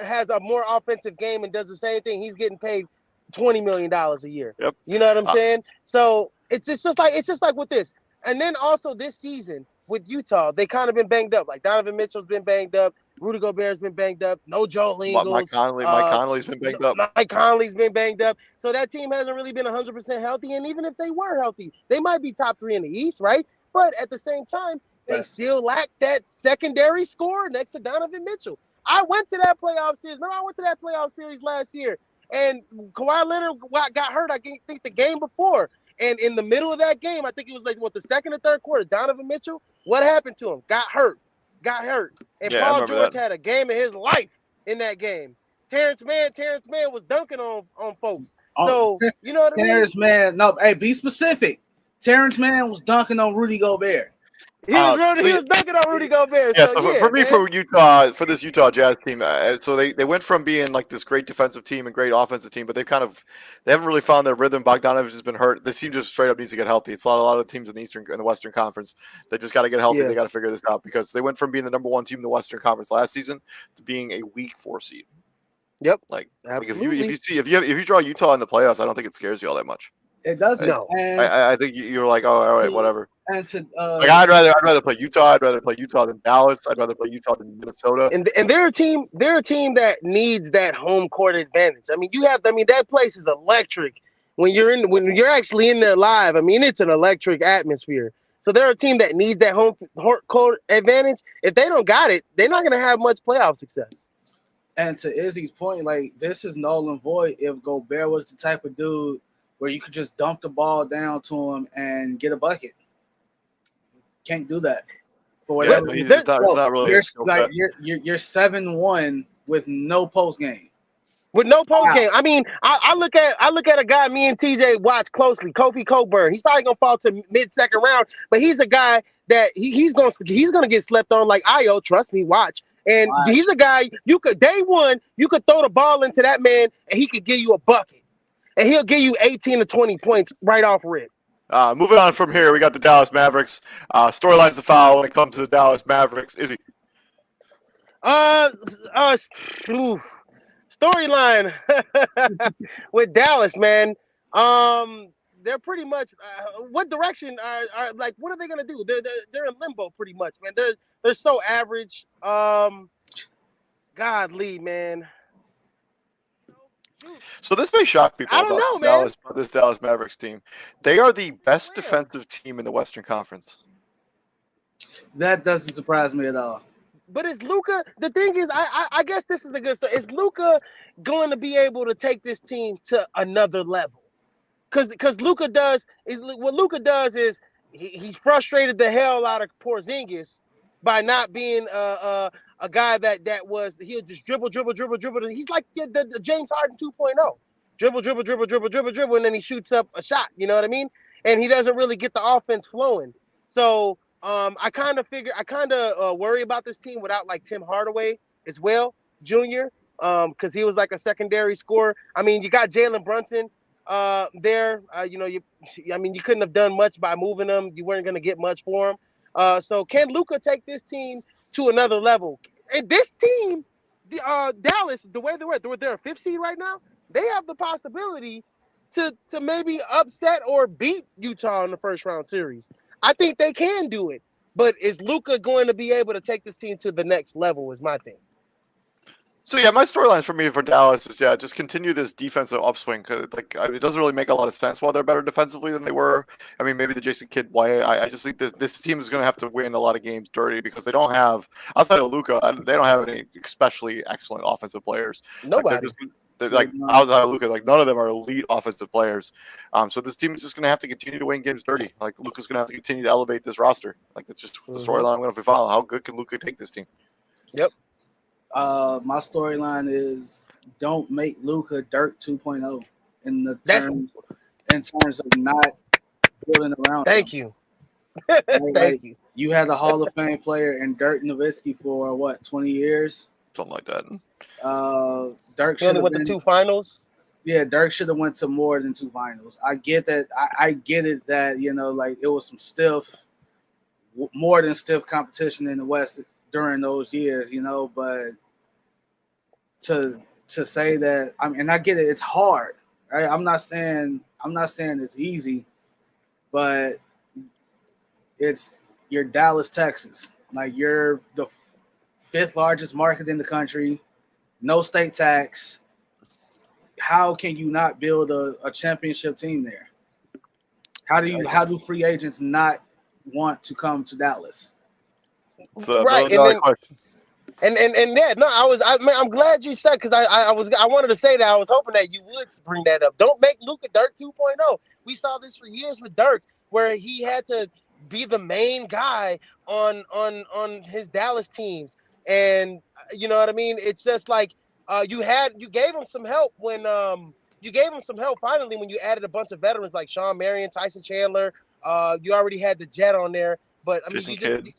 has a more offensive game and does the same thing. He's getting paid $20 million a year. Yep. You know what I'm saying? So it's just like with this. And then also this season with Utah, they kind of been banged up. Like Donovan Mitchell's been banged up. Rudy Gobert's been banged up. No Joe Ingles. Mike Conley's been banged up. Mike Conley's been banged up. So that team hasn't really been 100% healthy. And even if they were healthy, they might be top 3 in the East, right? But at the same time, they still lack that secondary score next to Donovan Mitchell. I went to that playoff series. Remember, I went to that playoff series last year And Kawhi Leonard got hurt, I think, the game before. And in the middle of that game, I think it was like, the second or third quarter, Donovan Mitchell, what happened to him? Got hurt. And Yeah, I Paul remember George that. had a game of his life in that game. Terrence Mann was dunking on folks. So, you know what I mean? Terrence Mann, no, hey, be specific. Terrence Mann was dunking on Rudy Gobert. He was dunking on Rudy Gobert. Yeah, so for me, man. for Utah, for this Utah Jazz team, so they went from being like this great defensive team and great offensive team, but they haven't really found their rhythm. Bogdanovich has been hurt. This team just straight up needs to get healthy. It's a lot of teams in the Western Conference. They just got to get healthy. Yeah. They got to figure this out because they went from being the number 1 team in the Western Conference last season to being a weak 4 seed. Yep, like absolutely. if you draw Utah in the playoffs, I don't think it scares you all that much. It doesn't. No. I think you're like, oh, all right, whatever. And to I'd rather play Utah. I'd rather play Utah than Dallas. I'd rather play Utah than Minnesota. And they're a team that needs that home court advantage. I mean, that place is electric when you're actually in there live. I mean, it's an electric atmosphere. So they're a team that needs that home court advantage. If they don't got it, they're not going to have much playoff success. And to Izzy's point, like, this is null and void if Gobert was the type of dude where you could just dump the ball down to him and get a bucket. Can't do that for whatever. Yeah, it's not really. You're 7-1 with no post game. With no post game. I mean, I look at a guy me and TJ watch closely, Kofi Cockburn. He's probably gonna fall to mid-second round, but he's a guy that he's gonna get slept on like Io. Trust me, watch. And he's a guy you could throw the ball into that man and he could give you a bucket. And he'll give you 18 to 20 points right off rip. Moving on from here, we got the Dallas Mavericks. Storylines to follow when it comes to the Dallas Mavericks. Izzy. Storyline with Dallas, man. They're pretty much what direction are like? What are they gonna do? They're in limbo pretty much, man. They're so average. Godly, man. So this may shock people I don't know, man. This Dallas Mavericks team. They are the best defensive team in the Western Conference. That doesn't surprise me at all. But is Luka? The thing is, I guess this is the good stuff. Is Luka going to be able to take this team to another level? Because Luka does is he's frustrated the hell out of Porzingis by not being a guy he'll just dribble. He's like the James Harden 2.0. Dribble, and then he shoots up a shot. You know what I mean? And he doesn't really get the offense flowing. So I kind of worry about this team without like Tim Hardaway as well, Jr. Because he was like a secondary scorer. I mean, you got Jalen Brunson there. You couldn't have done much by moving him. You weren't going to get much for him. So can Luka take this team to another level? And this team, Dallas, the way they're a 5th seed right now. They have the possibility to maybe upset or beat Utah in the first round series. I think they can do it, but is Luka going to be able to take this team to the next level? Is my thing. So yeah, my storyline for Dallas is just continue this defensive upswing because it doesn't really make a lot of sense while they're better defensively than they were. I mean, maybe the Jason Kidd way. I just think this team is going to have to win a lot of games dirty because they don't have, outside of Luka, they don't have any especially excellent offensive players. Nobody. They're outside of Luka, none of them are elite offensive players. So this team is just going to have to continue to win games dirty. Like Luka's going to have to continue to elevate this roster. Like that's just the storyline I'm going to follow. How good can Luka take this team? Yep. My storyline is don't make Luka Dirk 2.0 in terms of not building around. Thank you. Thank you. You had a Hall of Fame player in Dirk Nowitzki for what, 20 years? Something like that. Dirk should have went to 2 finals. Yeah, Dirk should have went to more than 2 finals. I get that. I get it that it was some more than stiff competition in the West during those years, but to say that, and I get it, it's hard, right? I'm not saying it's easy, but you're Dallas, Texas. Like, you're the 5th largest market in the country, no state tax. How can you not build a championship team there? How do free agents not want to come to Dallas? It's a right, $1 million question. And yeah, no, I'm glad you said, because I wanted to say that. I was hoping that you would bring that up. Don't make Luka Dirk 2.0. We saw this for years with Dirk, where he had to be the main guy on his Dallas teams, and you know what I mean. It's just like you gave him some help when you gave him some help finally when you added a bunch of veterans like Sean Marion, Tyson Chandler. You already had the Jet on there, but I mean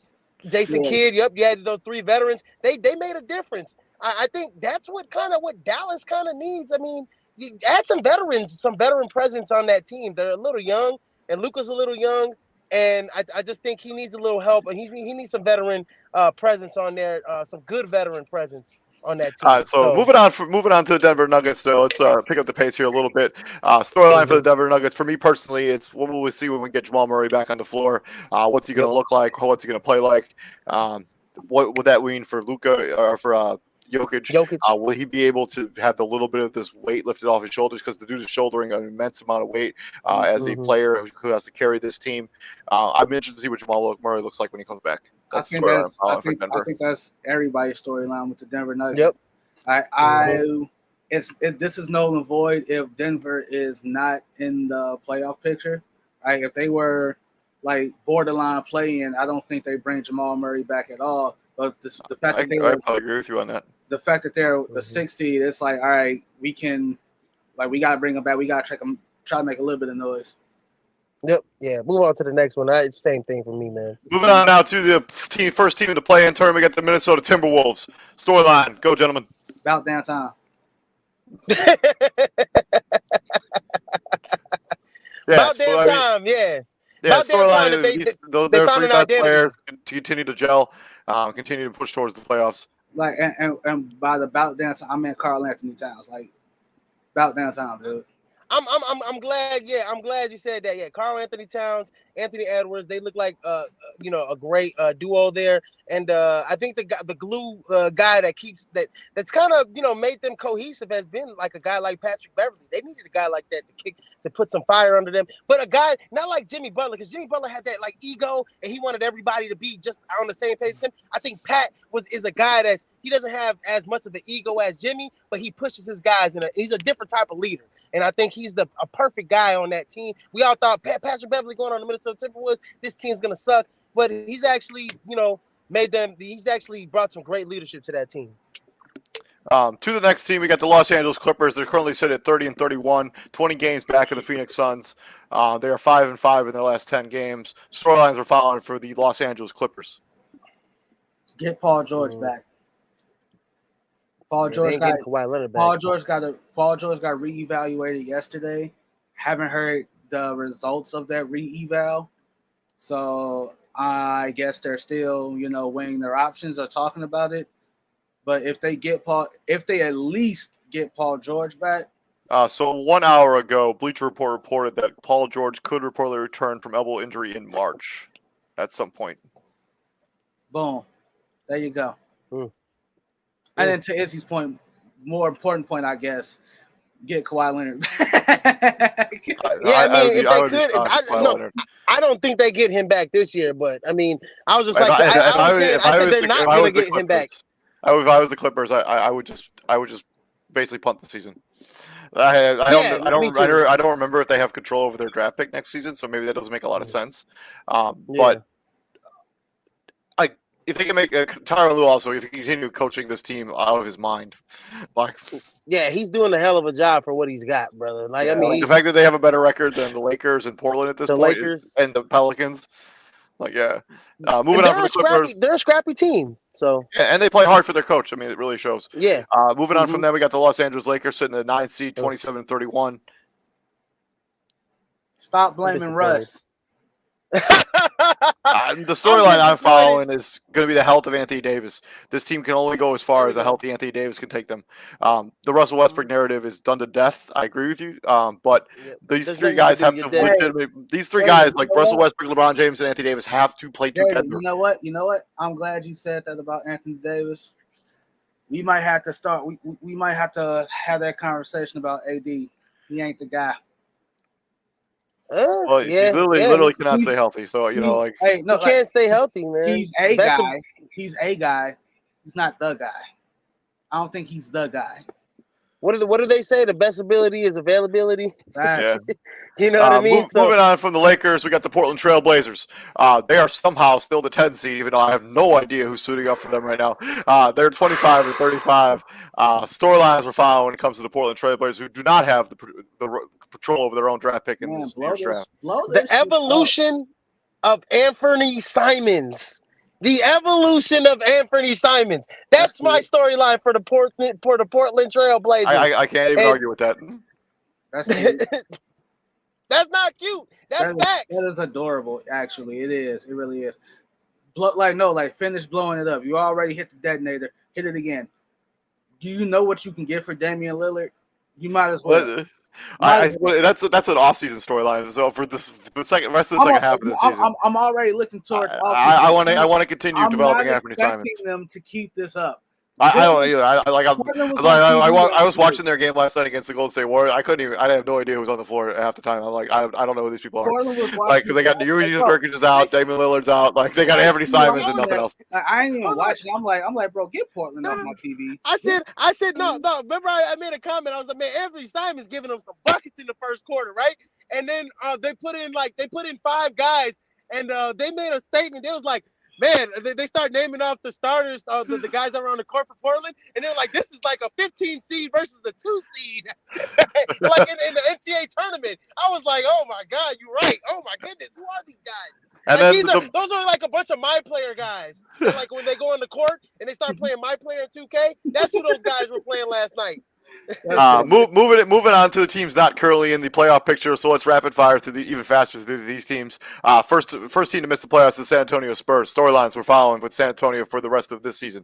Jason Kidd, yep, you had those 3 veterans. They made a difference. I think that's what Dallas kind of needs. I mean, you add some veteran presence on that team. They're a little young, and Luka's a little young, and I just think he needs a little help, and he needs some veteran presence on there, some good veteran presence on that team. All right, so moving on to the Denver Nuggets. Though, let's pick up the pace here a little bit. Storyline for the Denver Nuggets. For me personally, it's what will we see when we get Jamal Murray back on the floor. What's he going to look like? What's he going to play like? What would that mean for Luka or for Jokic? Will he be able to have the little bit of this weight lifted off his shoulders? Because the dude is shouldering an immense amount of weight as a player who has to carry this team. I'm interested to see what Jamal Murray looks like when he comes back. I think that's everybody's storyline with the Denver Nuggets. Yep. This is null and void if Denver is not in the playoff picture. Right? If they were like borderline playing, I don't think they bring Jamal Murray back at all. But the fact that I probably agree with you on that. The fact that they're the 6th seed, it's like, all right, we gotta bring them back. We gotta try to make a little bit of noise. Yep. Yeah. Move on to the next one. It's the same thing for me, man. Moving on now to the first team in the play-in tournament. We got the Minnesota Timberwolves. Storyline. Go, gentlemen. About downtown. About damn time, yeah. Yeah, storyline. Their 3 best players continue to gel, continue to push towards the playoffs. Like, and by the about downtown, I meant Karl Anthony Towns. Like, about downtown, dude. I'm glad. Yeah, I'm glad you said that. Yeah, Karl Anthony Towns, Anthony Edwards, they look like a great duo there. And I think the glue guy that's kind of made them cohesive has been like a guy like Patrick Beverly. They needed a guy like that to put some fire under them. But a guy not like Jimmy Butler, because Jimmy Butler had that like ego and he wanted everybody to be just on the same page as him. I think Pat is a guy he doesn't have as much of an ego as Jimmy, but he pushes his guys he's a different type of leader. And I think he's a perfect guy on that team. We all thought Patrick Beverly going on the Minnesota Timberwolves, this team's gonna suck, but he's actually, he's actually brought some great leadership to that team. To the next team, we got the Los Angeles Clippers. They're currently set at 30-31, 20 games back of the Phoenix Suns. They are 5-5 in their last 10 games. Storylines are following for the Los Angeles Clippers. Get Paul George back. Paul George got reevaluated yesterday. Haven't heard the results of that reeval, so I guess they're still, weighing their options or talking about it. But if they at least get Paul George back. So 1 hour ago, Bleacher Report reported that Paul George could reportedly return from elbow injury in March at some point. Boom. There you go. And then to Izzy's point, more important point, I guess, get Kawhi Leonard. I don't think they get him back this year, but I mean, I was just like, I said they're not going to get him back. If I was the Clippers, I would just basically punt the season. I don't remember if they have control over their draft pick next season, so maybe that doesn't make a lot of sense. But if they can make Tyronn Lue also, if he continue coaching this team out of his mind, he's doing a hell of a job for what he's got, brother. The fact that they have a better record than the Lakers and Portland at this point, and the Pelicans, moving on from the Clippers, they're a scrappy team. So and they play hard for their coach. I mean, it really shows. Yeah. Moving on from them, we got the Los Angeles Lakers sitting at 9th seed, 27-31. Stop blaming Russ. The storyline I'm following is going to be the health of Anthony Davis. This team can only go as far as a healthy Anthony Davis can take them. The Russell Westbrook narrative is done to death. I agree with you. But these three guys have to legitimately. These three guys, like Russell Westbrook, LeBron James, and Anthony Davis, have to play together. You know what? I'm glad you said that about Anthony Davis. We might have to start. We might have to have that conversation about AD. He ain't the guy. He literally cannot stay healthy. So he can't stay healthy, man. He's a guy. He's not the guy. I don't think he's the guy. What do they say? The best ability is availability. Yeah. You know what I mean? Moving on from the Lakers, we got the Portland Trail Blazers. They are somehow still the 10 seed, even though I have no idea who's suiting up for them right now. They're 25 and 35. Storylines we're following when it comes to the Portland Trail Blazers, who do not have the control over their own draft pick in this year's draft. The evolution of Anthony Simons. The evolution of Anthony Simons. That's my storyline for the Portland Trail Blazers. I can't even argue with that. That's cute. That's not cute. That's facts. That is adorable, actually. It is. It really is. Finish blowing it up. You already hit the detonator. Hit it again. Do you know what you can get for Damian Lillard? You might as well. That's an off-season storyline. So for rest of the second half of the season, I'm already looking toward. I want to continue developing Anthony Simons. I'm expecting them to keep this up. I don't either. I was watching their game last night against the Golden State Warriors. I have no idea who was on the floor at half the time. I'm like, I don't know who these people are. Because they got Nurkic is out, Damian Lillard's out. Like they got Anthony Simons and nothing else. I ain't even watching. I'm like, bro, get Portland off my TV. I said no. Remember, I made a comment. I was like, man, Anthony Simons giving them some buckets in the first quarter, right? And then they put in 5 guys, and they made a statement. They was like, man, they start naming off the starters, the guys that were on the court for Portland, and they're like, this is like a 15 seed versus the 2 seed, like in the NCAA tournament. I was like, oh my God, you're right. Oh my goodness, who are these guys? And like, those are like a bunch of my player guys. So like when they go on the court and they start playing my player in 2K, that's who those guys were playing last night. Moving on to the teams not currently in the playoff picture, so let's rapid fire even faster through these teams. First team to miss the playoffs is San Antonio Spurs. Storylines we're following with San Antonio for the rest of this season.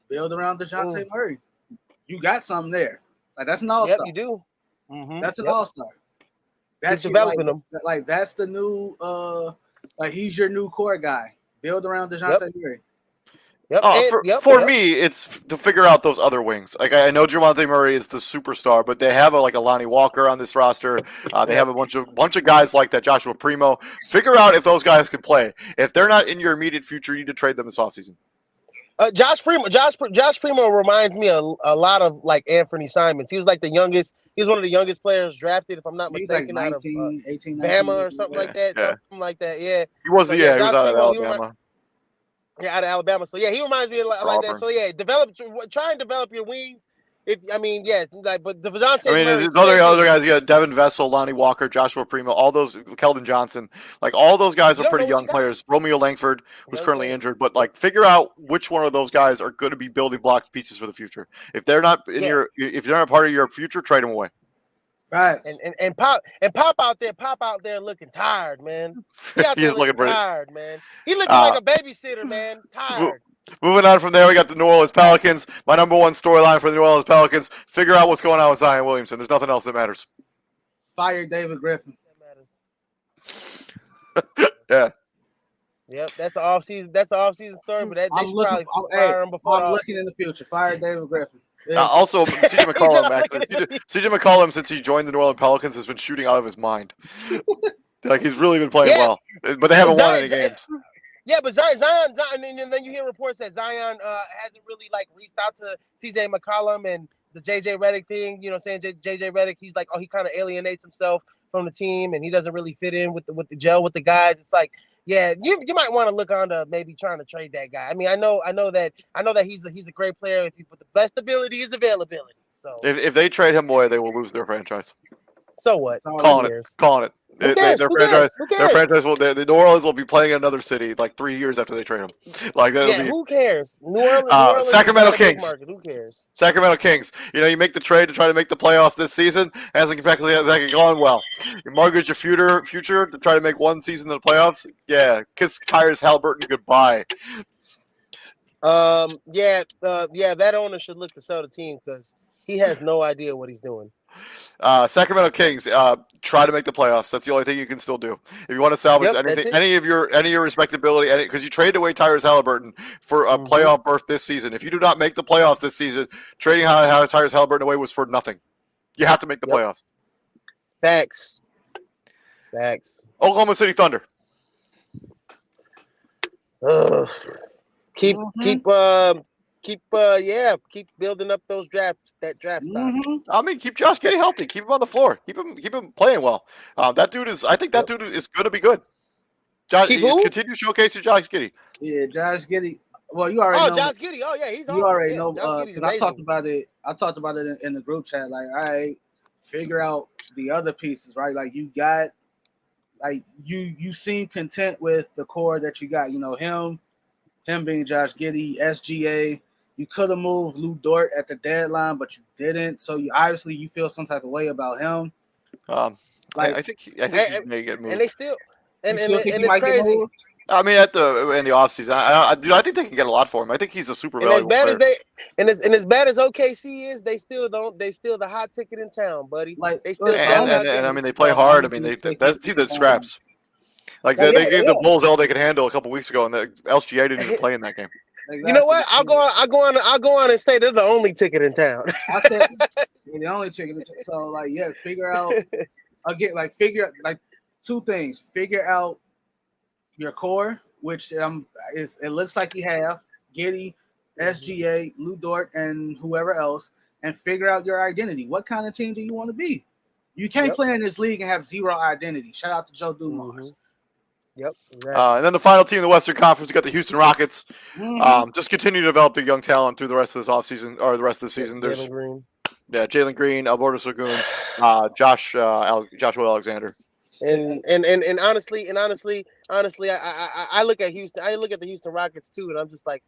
Build around DeJounte Murray. You got something there. Like that's an all-star. Yep, you do. Mm-hmm. That's an all-star. That's developing them. Like that's the new. He's your new core guy. Build around DeJounte Murray. For me, it's to figure out those other wings. Like I know Javonte Murray is the superstar, but they have a Lonnie Walker on this roster. They have a bunch of guys like that. Joshua Primo. Figure out if those guys can play. If they're not in your immediate future, you need to trade them this offseason. Josh Primo reminds me a lot of like Anthony Simons. He was like the youngest. He was one of the youngest players drafted, if I'm not mistaken, like 19, out of 18, Bama or something like that. Yeah. Something like that. Yeah. He was out of Alabama. Yeah, out of Alabama. So yeah, he reminds me like that. So yeah, try and develop your wings. But DeJounte. There's other guys. You got Devin Vessel, Lonnie Walker, Joshua Primo, all those, Keldon Johnson. Like all those guys are pretty young players. Romeo Langford, who's currently injured, but like figure out which one of those guys are going to be building block pieces for the future. If they're not if they're not part of your future, trade them away. Right. And pop out there looking tired, man. He's looking tired, man. He looking like a babysitter, man. Tired. Moving on from there, we got the New Orleans Pelicans. My number one storyline for the New Orleans Pelicans: figure out what's going on with Zion Williamson. There's nothing else that matters. Fire David Griffin. Yeah. Yep, that's an off-season story, but they should probably fire him before. I'm looking in the future. Fire David Griffin. Also, CJ McCollum. CJ McCollum, since he joined the New Orleans Pelicans, has been shooting out of his mind. Like he's really been playing well, but they haven't won any games. Yeah, but Zion, and then you hear reports that Zion hasn't really like reached out to CJ McCollum and the JJ Redick thing. You know, saying JJ Redick, he's like, he kind of alienates himself from the team, and he doesn't really fit in with the gel with the guys. It's like, yeah, you might want to look on to maybe trying to trade that guy. I mean, I know that he's a great player. But the best ability is availability. So if they trade him away, they will lose their franchise. So what? Calling it. Their franchise will. The New Orleans will be playing in another city like 3 years after they trade him. Who cares? New Orleans Sacramento Kings. Market. Who cares? Sacramento Kings. You make the trade to try to make the playoffs this season. Hasn't exactly gone well. You mortgage your future to try to make one season in the playoffs. Yeah, kiss Tyrese Halliburton goodbye. That owner should look to sell the team because he has no idea what he's doing. Sacramento Kings, try to make the playoffs. That's the only thing you can still do. If you want to salvage anything, any of your respectability, because you traded away Tyrese Halliburton for a playoff berth this season. If you do not make the playoffs this season, trading Tyrese Halliburton away was for nothing. You have to make the playoffs. Facts. Oklahoma City Thunder. Keep keep building up those draft stock. I mean, keep Josh Giddey healthy. Keep him on the floor. Keep him playing well. That dude is. I think that dude is going to be good. Josh, Keep who? continue showcasing Josh Giddey. Yeah, Josh Giddey. Well, you already know. Josh Giddey. Oh yeah, he's awesome. You already yeah, know. Josh Giddey's I talked about it. I talked about it in the group chat. Like, all right, figure out the other pieces, right? Like, you got, like, you seem content with the core that you got. You know, him being Josh Giddey, SGA. You could have moved Lou Dort at the deadline, but you didn't. So you obviously feel some type of way about him. I think he may get moved. And they still and still think he it's might get crazy. moved? I mean, in the offseason, I think they can get a lot for him. I think he's a super And as valuable bad player. as bad as OKC is, they still the hot ticket in town, buddy. Like, They still and I mean, they play hard. I mean, that's a team that scraps. Like they gave the Bulls all they could handle a couple weeks ago, and the LGA didn't even play in that game. Exactly. You know what? I'll go on and say they're the only ticket in town. I said they're the only ticket. So like, yeah, figure out again. Like, like two things. Figure out your core, which it looks like you have Giddey, SGA, Lou Dort, and whoever else, and figure out your identity. What kind of team do you want to be? You can't play in this league and have zero identity. Shout out to Joe Dumars. Yep. Exactly. And then the final team in the Western Conference, we got the Houston Rockets. Just continue to develop their young talent through the rest of this offseason or the rest of the season. There's Jalen Green, Alberto Sagoon, Joshua Alexander. And honestly, I look at Houston. I look at the Houston Rockets too, and I'm just like,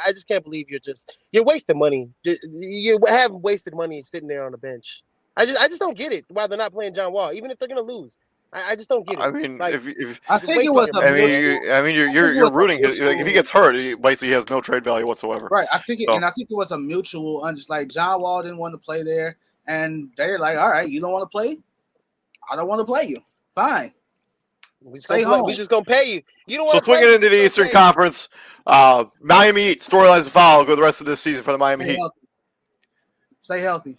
I just can't believe you're wasting money. You have wasted money sitting there on the bench. I just don't get it why they're not playing John Wall, even if they're gonna lose. I just don't get it. I mean, like, if I think it was. You're rooting. Like, if he gets hurt, he basically has no trade value whatsoever. Right. I think it was a mutual. Just like John Wall didn't want to play there, and they're like, "All right, you don't want to play. I don't want to play you. Fine. We just gonna pay you. You don't want to play. So swinging into the Eastern Conference, Miami Heat storyline to follow. Go the rest of this season for the Miami Heat. Stay healthy.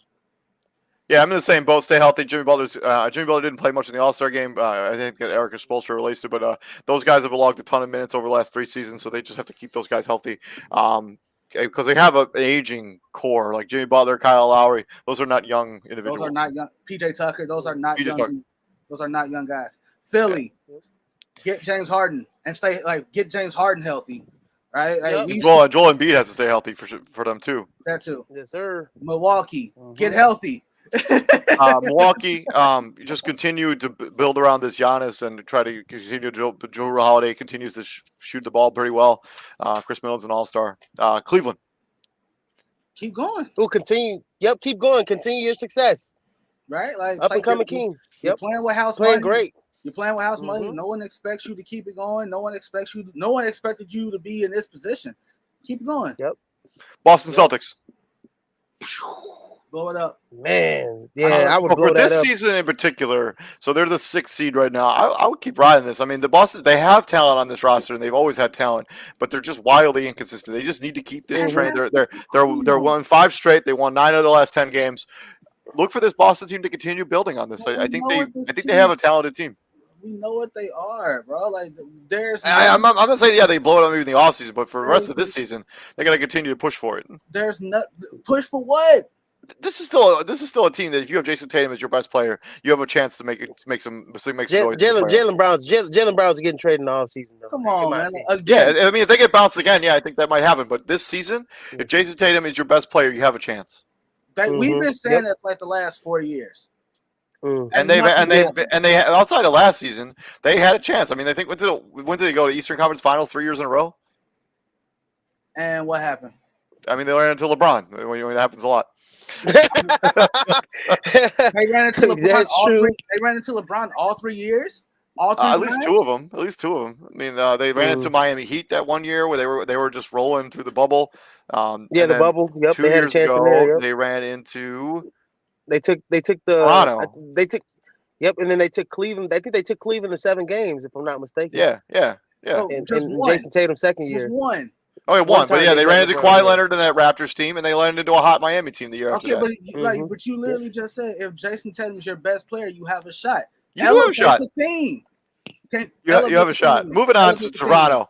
Yeah, I'm in the same boat. Stay healthy. Jimmy Butler didn't play much in the All-Star game. I think that Eric Spoelstra released it, but those guys have logged a ton of minutes over the last 3 seasons, so they just have to keep those guys healthy. Because they have an aging core, like Jimmy Butler, Kyle Lowry. Those are not young individuals. Those are not young. PJ Tucker. Those are not young. Those are not young guys. Philly, get James Harden and get James Harden healthy. Right. Yep. Joel Embiid has to stay healthy for them too. That too. Yes, sir. Milwaukee, get healthy. Milwaukee, just continue to build around this Giannis and try to continue to Jrue Holiday continues to shoot the ball pretty well. Chris Middleton's an all-star. Cleveland. Keep going. Oh, continue. Yep, keep going. Continue your success. Right? Like up and coming king. You're playing with house money. Great. You're playing with house money. No one expects you to keep it going. No one expected you to be in this position. Keep going. Yep. Boston Celtics. Blow it up. Man, yeah, I would blow that up. For this season in particular, so they're the 6th seed right now. I would keep riding this. I mean, the Boston, they have talent on this roster, and they've always had talent, but they're just wildly inconsistent. They just need to keep this trend. They're won 5 straight. They won 9 of the last 10 games. Look for this Boston team to continue building on this. I think they have a talented team. We know what they are, bro. Like, I'm not saying they blow it up even in the offseason, but for the rest of this season, they got to continue to push for it. There's no push for what? This is still a team that if you have Jason Tatum as your best player, you have a chance to make some Jalen Brown's getting traded in the offseason. Come on, man. Yeah, I mean, if they get bounced again, I think that might happen. But this season, if Jason Tatum is your best player, you have a chance. We've been saying that for like the last 4 years. And they outside of last season, they had a chance. I mean, I think when did they go to Eastern Conference Finals 3 years in a row? And what happened? I mean, they ran into LeBron. It happens a lot. They ran into LeBron all 3 years. At least two of them. I mean, they ran into Miami Heat that one year where they were just rolling through the bubble. The bubble. Yep, 2 they had years a chance ago, in there. Yep. They ran into. They took the Toronto. And then they took Cleveland. I think they took Cleveland to 7 games, if I'm not mistaken. Yeah. So and Jason Tatum's second year. Just one. Oh, yeah, one. But they ran into Kawhi Leonard and that Raptors team, and they ran into a hot Miami team the year after that. But you literally just said if Jason Tatum is your best player, you have a shot. You do have a shot. The team. You have a shot. Moving on to Toronto.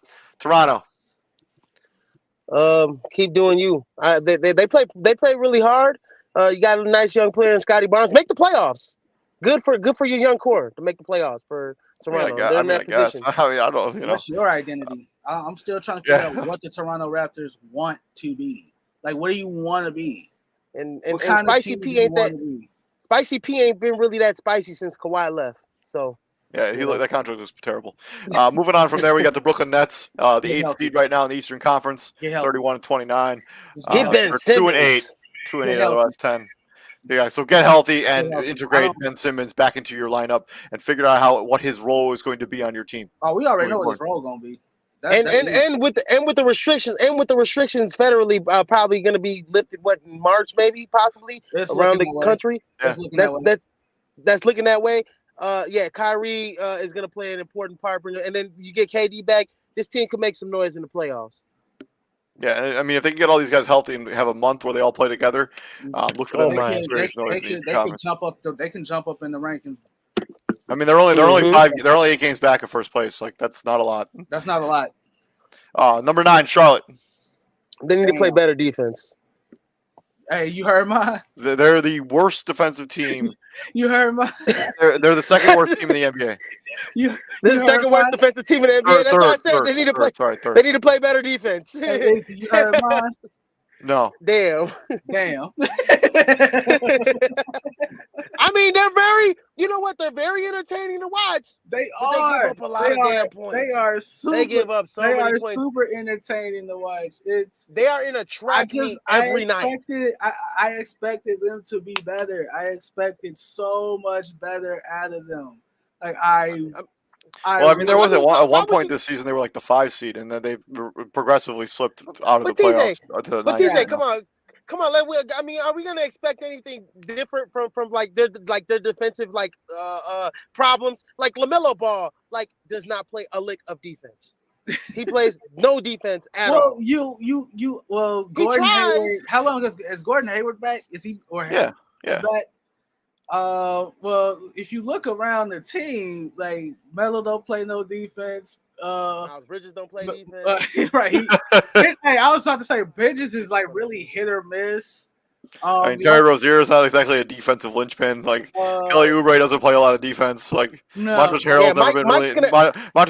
Keep doing you. They play really hard. You got a nice young player in Scotty Barnes. Make the playoffs. Good for your young core to make the playoffs for Toronto. They're in that position. I mean, I don't, you know. What's your identity? I'm still trying to figure out what the Toronto Raptors want to be. Like, what do you want to be? And Spicy P ain't that. Spicy P ain't been really that spicy since Kawhi left. So. Yeah, that contract was terrible. Moving on from there, we got the Brooklyn Nets, the 8th seed right now in the Eastern Conference, 31-29. Get Ben Simmons. 2-8 out of the last 10. Yeah, so get healthy and integrate Ben Simmons back into your lineup and figure out what his role is going to be on your team. Oh, we already know what his role going to be. And with the restrictions federally probably going to be lifted in March maybe possibly around the country. Yeah. That's looking that way. Kyrie is going to play an important part, and then you get KD back. This team could make some noise in the playoffs. Yeah, I mean, if they can get all these guys healthy and have a month where they all play together, look for them to make serious noise. They can jump up in the rankings. I mean, they're only 8 games back at first place. Like, that's not a lot. That's not a lot. Number 9, Charlotte. They need to play better defense. Hey, you heard mine. They're the worst defensive team. You heard mine. They're the second worst team in the NBA. They're the second worst defensive team in the NBA. That's what I said. They need to play. They need to play better defense. Hey, you heard mine. No. Damn. Damn. I mean, they're very entertaining to watch. They give up a lot of damn points. They give up so many points. They are super entertaining to watch. They are in a track meet every night. I expected them to be better. I expected so much better out of them. Like I mean, there was at one point this season they were like the 5 seed, and then they've progressively slipped out of the playoffs. But TJ, come on. Are we gonna expect anything different from their defensive problems? Like LaMelo Ball does not play a lick of defense. He plays no defense at all. Gordon Hayward. How long is Gordon Hayward back? Is he yeah. back? Well, if you look around the team, like Melo don't play no defense. Miles Bridges don't play defense. Right. Hey, I was about to say Bridges is really hit or miss. I mean, Terry Rozier is not exactly a defensive linchpin. Like Kelly Oubre doesn't play a lot of defense. Like Montrezl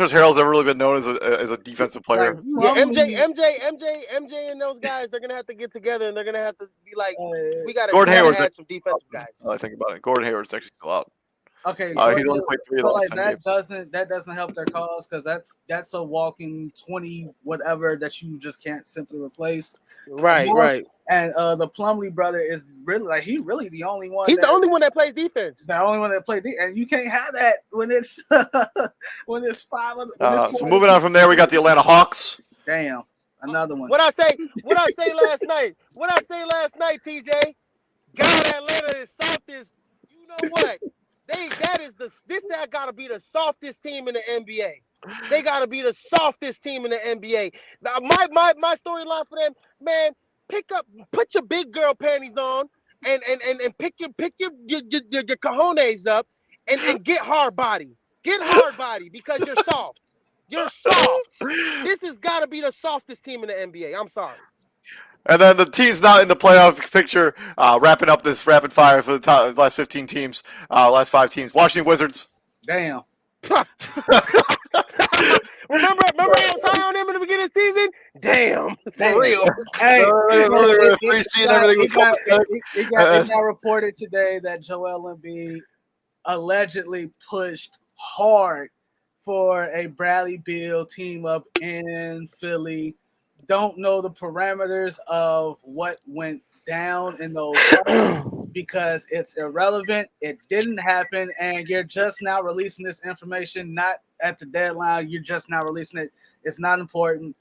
Harrell's never really been known as a defensive player. MJ, and those guys, they're gonna have to get together and they're gonna have to be like, we gotta add some defensive guys. I think about it. Gordon Hayward's actually still out. Okay, he's only played 3 of the last 10 games. That doesn't help their cause because that's a walking 20 whatever that you just can't simply replace. Right. And the Plumlee brother is really he's really the only one. He's the only one that plays defense. The only one that plays defense, and you can't have that when it's 5. So moving on from there, we got the Atlanta Hawks. Damn, another one. What I say last night, TJ. God, Atlanta is softest. You know what? This gotta be the softest team in the NBA. They gotta be the softest team in the NBA. My storyline for them, man. Put your big girl panties on, and pick your cojones up, and get hard body. Get hard body because you're soft. You're soft. This has got to be the softest team in the NBA. I'm sorry. And then the team's not in the playoff picture. Wrapping up this rapid fire for the last 15 teams, last 5 teams. Washington Wizards. Damn. Remember I was high on them in the beginning of the season? Damn. For real. Hey, it got reported today that Joel Embiid allegedly pushed hard for a Bradley Beal team up in Philly. Don't know the parameters of what went down in those because it's irrelevant. It didn't happen, and you're just now releasing this information, not at the deadline. You're just now releasing it. It's not important.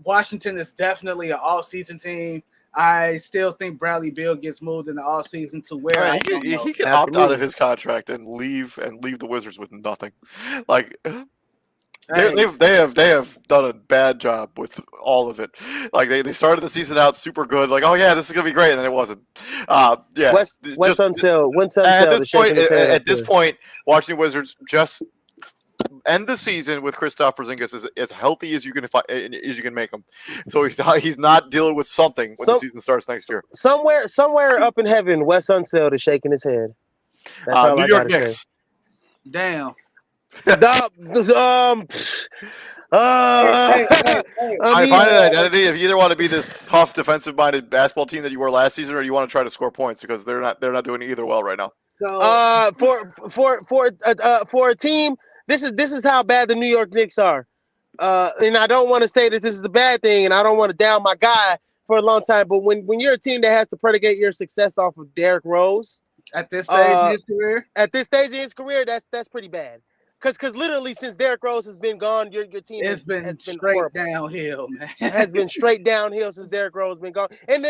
Washington is definitely an off-season team. I still think Bradley Beal gets moved in the offseason to where he can opt out of his contract and leave the Wizards with nothing. Like they have done a bad job with all of it. Like they started the season out super good, like, oh yeah, this is gonna be great, and then it wasn't. Yeah. West Unseld. At this point, Washington Wizards just end the season with Kristaps Porzingis as healthy as you can make him. So he's not dealing with something when the season starts next year. Somewhere up in heaven, Wes Unseld is shaking his head. That's all New I York gotta Knicks. say. Damn. I I find an identity. If you either want to be this tough, defensive-minded basketball team that you were last season, or you want to try to score points, because they're not doing either well right now. So for a team, this is how bad the New York Knicks are. And I don't want to say that this is a bad thing, and I don't want to down my guy for a long time. But when you're a team that has to predicate your success off of Derrick Rose at this stage in his career, that's pretty bad. Because literally since Derrick Rose has been gone, your team has has been straight horrible. downhill, man. Has been straight downhill since Derrick Rose has been gone. And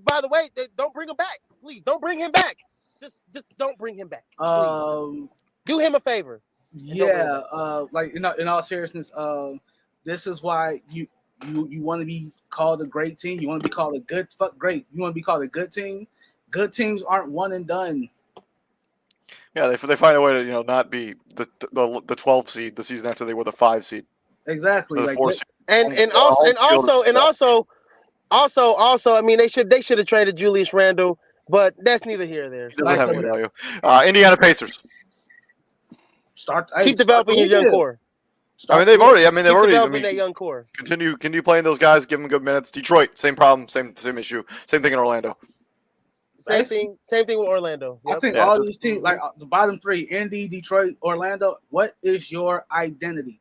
by the way, don't bring him back, please. Don't bring him back. Just don't bring him back. Please. Do him a favor. Yeah, like in all seriousness, this is why you want to be called a great team. You want to be called a good great. You want to be called a good team. Good teams aren't one and done. Yeah, they find a way to not be the 12 seed the season after they were the 5 seed. Exactly. Like 4 seed. And also, I mean, they should have traded Julius Randle, but that's neither here nor there. He doesn't have any value. Indiana Pacers. Keep developing your young core. They've already developing that young core. Continue playing those guys, give them good minutes. Detroit, same problem, same issue. Same thing in Orlando. Same thing with Orlando. Yep. I think all these teams, like the bottom three, Indy, Detroit, Orlando, what is your identity?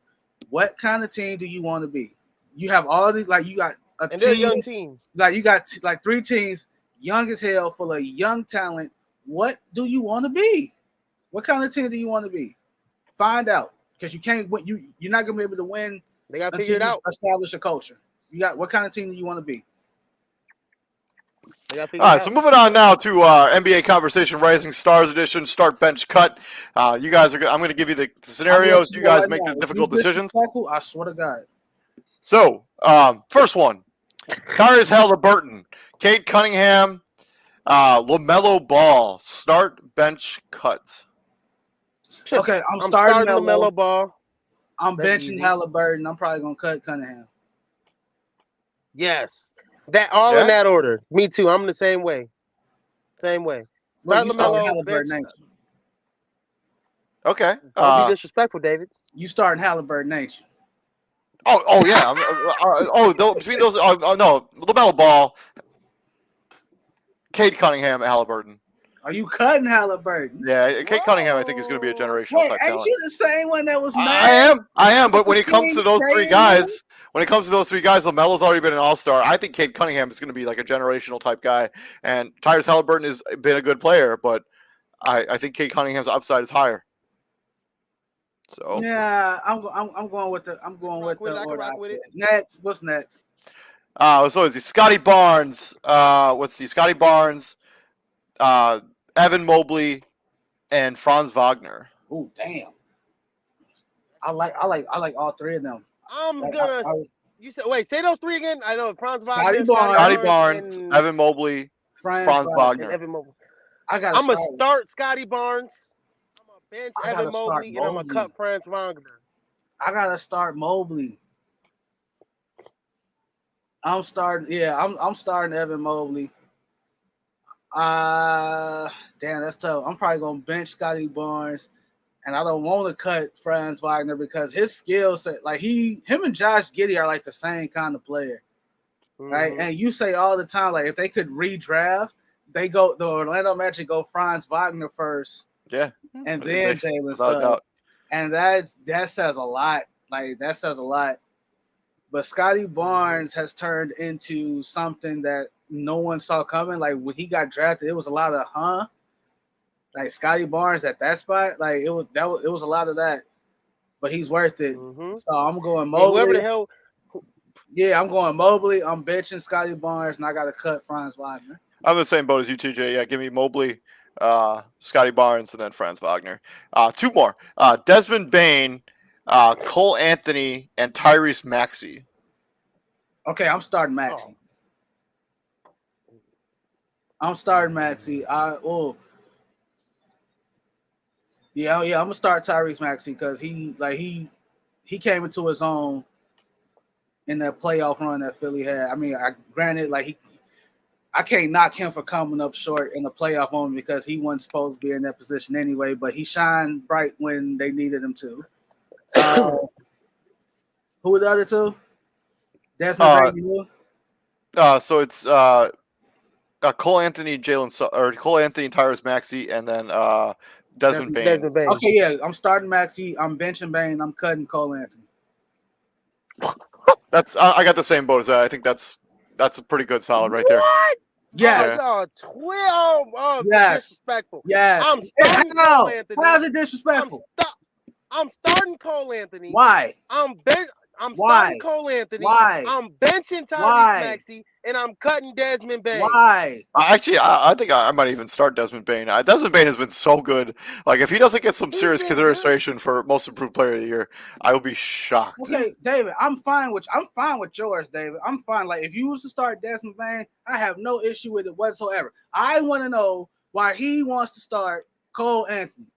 What kind of team do you want to be? You have all these, like you got they're a young team. Like you got like 3 teams, young as hell, full of young talent. What do you want to be? What kind of team do you want to be? Find out, because you can't win. You're not gonna be able to win. They got to figure it out. Establish a culture. You got what kind of team do you want to be? All right, so moving on now to NBA Conversation Rising Stars Edition, Start Bench Cut. You guys I'm going to give you the scenarios. You guys make the difficult decisions. I swear to God. So, first one, Tyrese Halliburton, Cade Cunningham, LaMelo Ball, Start Bench Cut. Okay, I'm starting LaMelo Ball. I'm benching Halliburton. I'm probably going to cut Cunningham. Yes. That all in that order. Me too. I'm the same way. Start LaMelo, bench. Okay. Don't be disrespectful, David. You starting Halliburton, ain't you? Oh yeah. Between those. No, LaMelo Ball, Cade Cunningham, Halliburton. Are you cutting Halliburton? Yeah, Cade Cunningham, I think, is going to be a generational type talent. Ain't you the same one that was mad? I am. But when it comes to those 3 guys, LaMelo's already been an all-star. I think Cade Cunningham is going to be like a generational type guy, and Tyrese Halliburton has been a good player, but I think Cade Cunningham's upside is higher. So yeah, I'm going with the order. Next, what's next? So is Scotty Barnes? Scotty Barnes, Evan Mobley, and Franz Wagner. Oh damn! I like all 3 of them. You said say those 3 again. I know Franz Wagner, Scotty Barnes, Evan Mobley, Franz Wagner. Evan Mobley. I'm gonna start Scotty Barnes. I'm gonna bench Evan Mobley, and I'm gonna cut Franz Wagner. I gotta start Mobley. I'm starting Evan Mobley. Damn, that's tough. I'm probably gonna bench Scotty Barnes, and I don't want to cut Franz Wagner because his skill set, like him and Josh Giddey are like the same kind of player, right? And you say all the time, like if they could redraft, the Orlando Magic go Franz Wagner first, and then Jalen Suggs, and that says a lot. Like that says a lot. But Scotty Barnes has turned into something that no one saw coming. Like when he got drafted, it was a lot of like Scotty Barnes at that spot. Like it was a lot of that. But he's worth it. So I'm going Mobley. Whoever the hell. Yeah, I'm going Mobley. I'm benching Scotty Barnes, and I got to cut Franz Wagner. I'm the same boat as you, TJ. Yeah, give me Mobley, Scotty Barnes, and then Franz Wagner. 2 more. Desmond Bane, Cole Anthony, and Tyrese Maxey. Okay, I'm starting Maxey. Yeah. I'm gonna start Tyrese Maxey because he came into his own in that playoff run that Philly had. I mean, granted, I can't knock him for coming up short in the playoff only because he wasn't supposed to be in that position anyway. But he shined bright when they needed him to. Who were the other two? Desmond Bain. So it's Cole Anthony, Cole Anthony, Tyrese Maxey, and then Desmond Bain. Desmond Bain. Okay, yeah, I'm starting Maxey. I'm benching Bain. I'm cutting Cole Anthony. That's I got the same boat as that. I think that's a pretty good solid right there. What? Yes. Yes. Disrespectful. Yes. I'm starting Cole Anthony. How's it disrespectful? I'm starting Cole Anthony. Why? I'm starting Cole Anthony. Why? I'm benching Tyrese Maxey, and I'm cutting Desmond Bain. Why? Actually, I think I might even start Desmond Bain. Desmond Bain has been so good. Like, if he doesn't get some serious consideration for Most Improved Player of the Year, I will be shocked. Okay, David, I'm fine with yours, David. I'm fine. Like, if you was to start Desmond Bain, I have no issue with it whatsoever. I want to know why he wants to start Cole Anthony.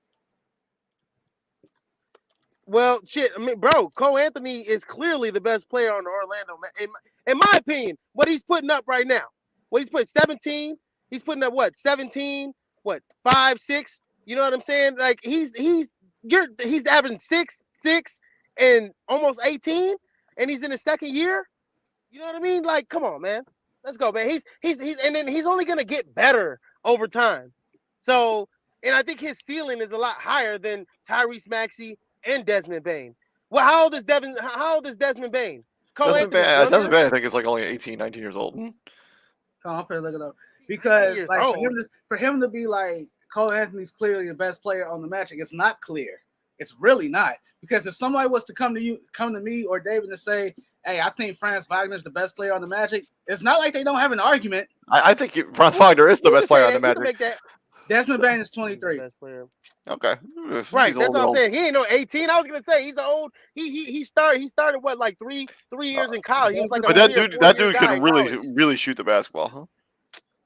Well, shit. I mean, bro, Cole Anthony is clearly the best player on the Orlando. In my opinion, what he's putting up right now, what he's put 17. He's putting up what 17, 5, 6. You know what I'm saying? Like he's averaging 6, and almost 18, and he's in his second year. You know what I mean? Like, come on, man. Let's go, man. He's and then he's only gonna get better over time. So, and I think his ceiling is a lot higher than Tyrese Maxey and Desmond Bain. Well, how old is Desmond Bain? Desmond Bain, I think, is like only 18, 19 years old. I'm finna look it up because like for him to be like Cole Anthony's clearly the best player on the Magic, it's not clear. It's really not, because if somebody was to come to me or David and say, "Hey, I think Franz Wagner's the best player on the Magic," it's not like they don't have an argument. I think Franz Wagner is the best player on the Magic. Desmond Bain is 23. Best player. Okay. Right, that's what I'm saying. He ain't no 18. I was gonna say he's old. He started what, like three years in college. He was like but that dude can really shoot the basketball, huh?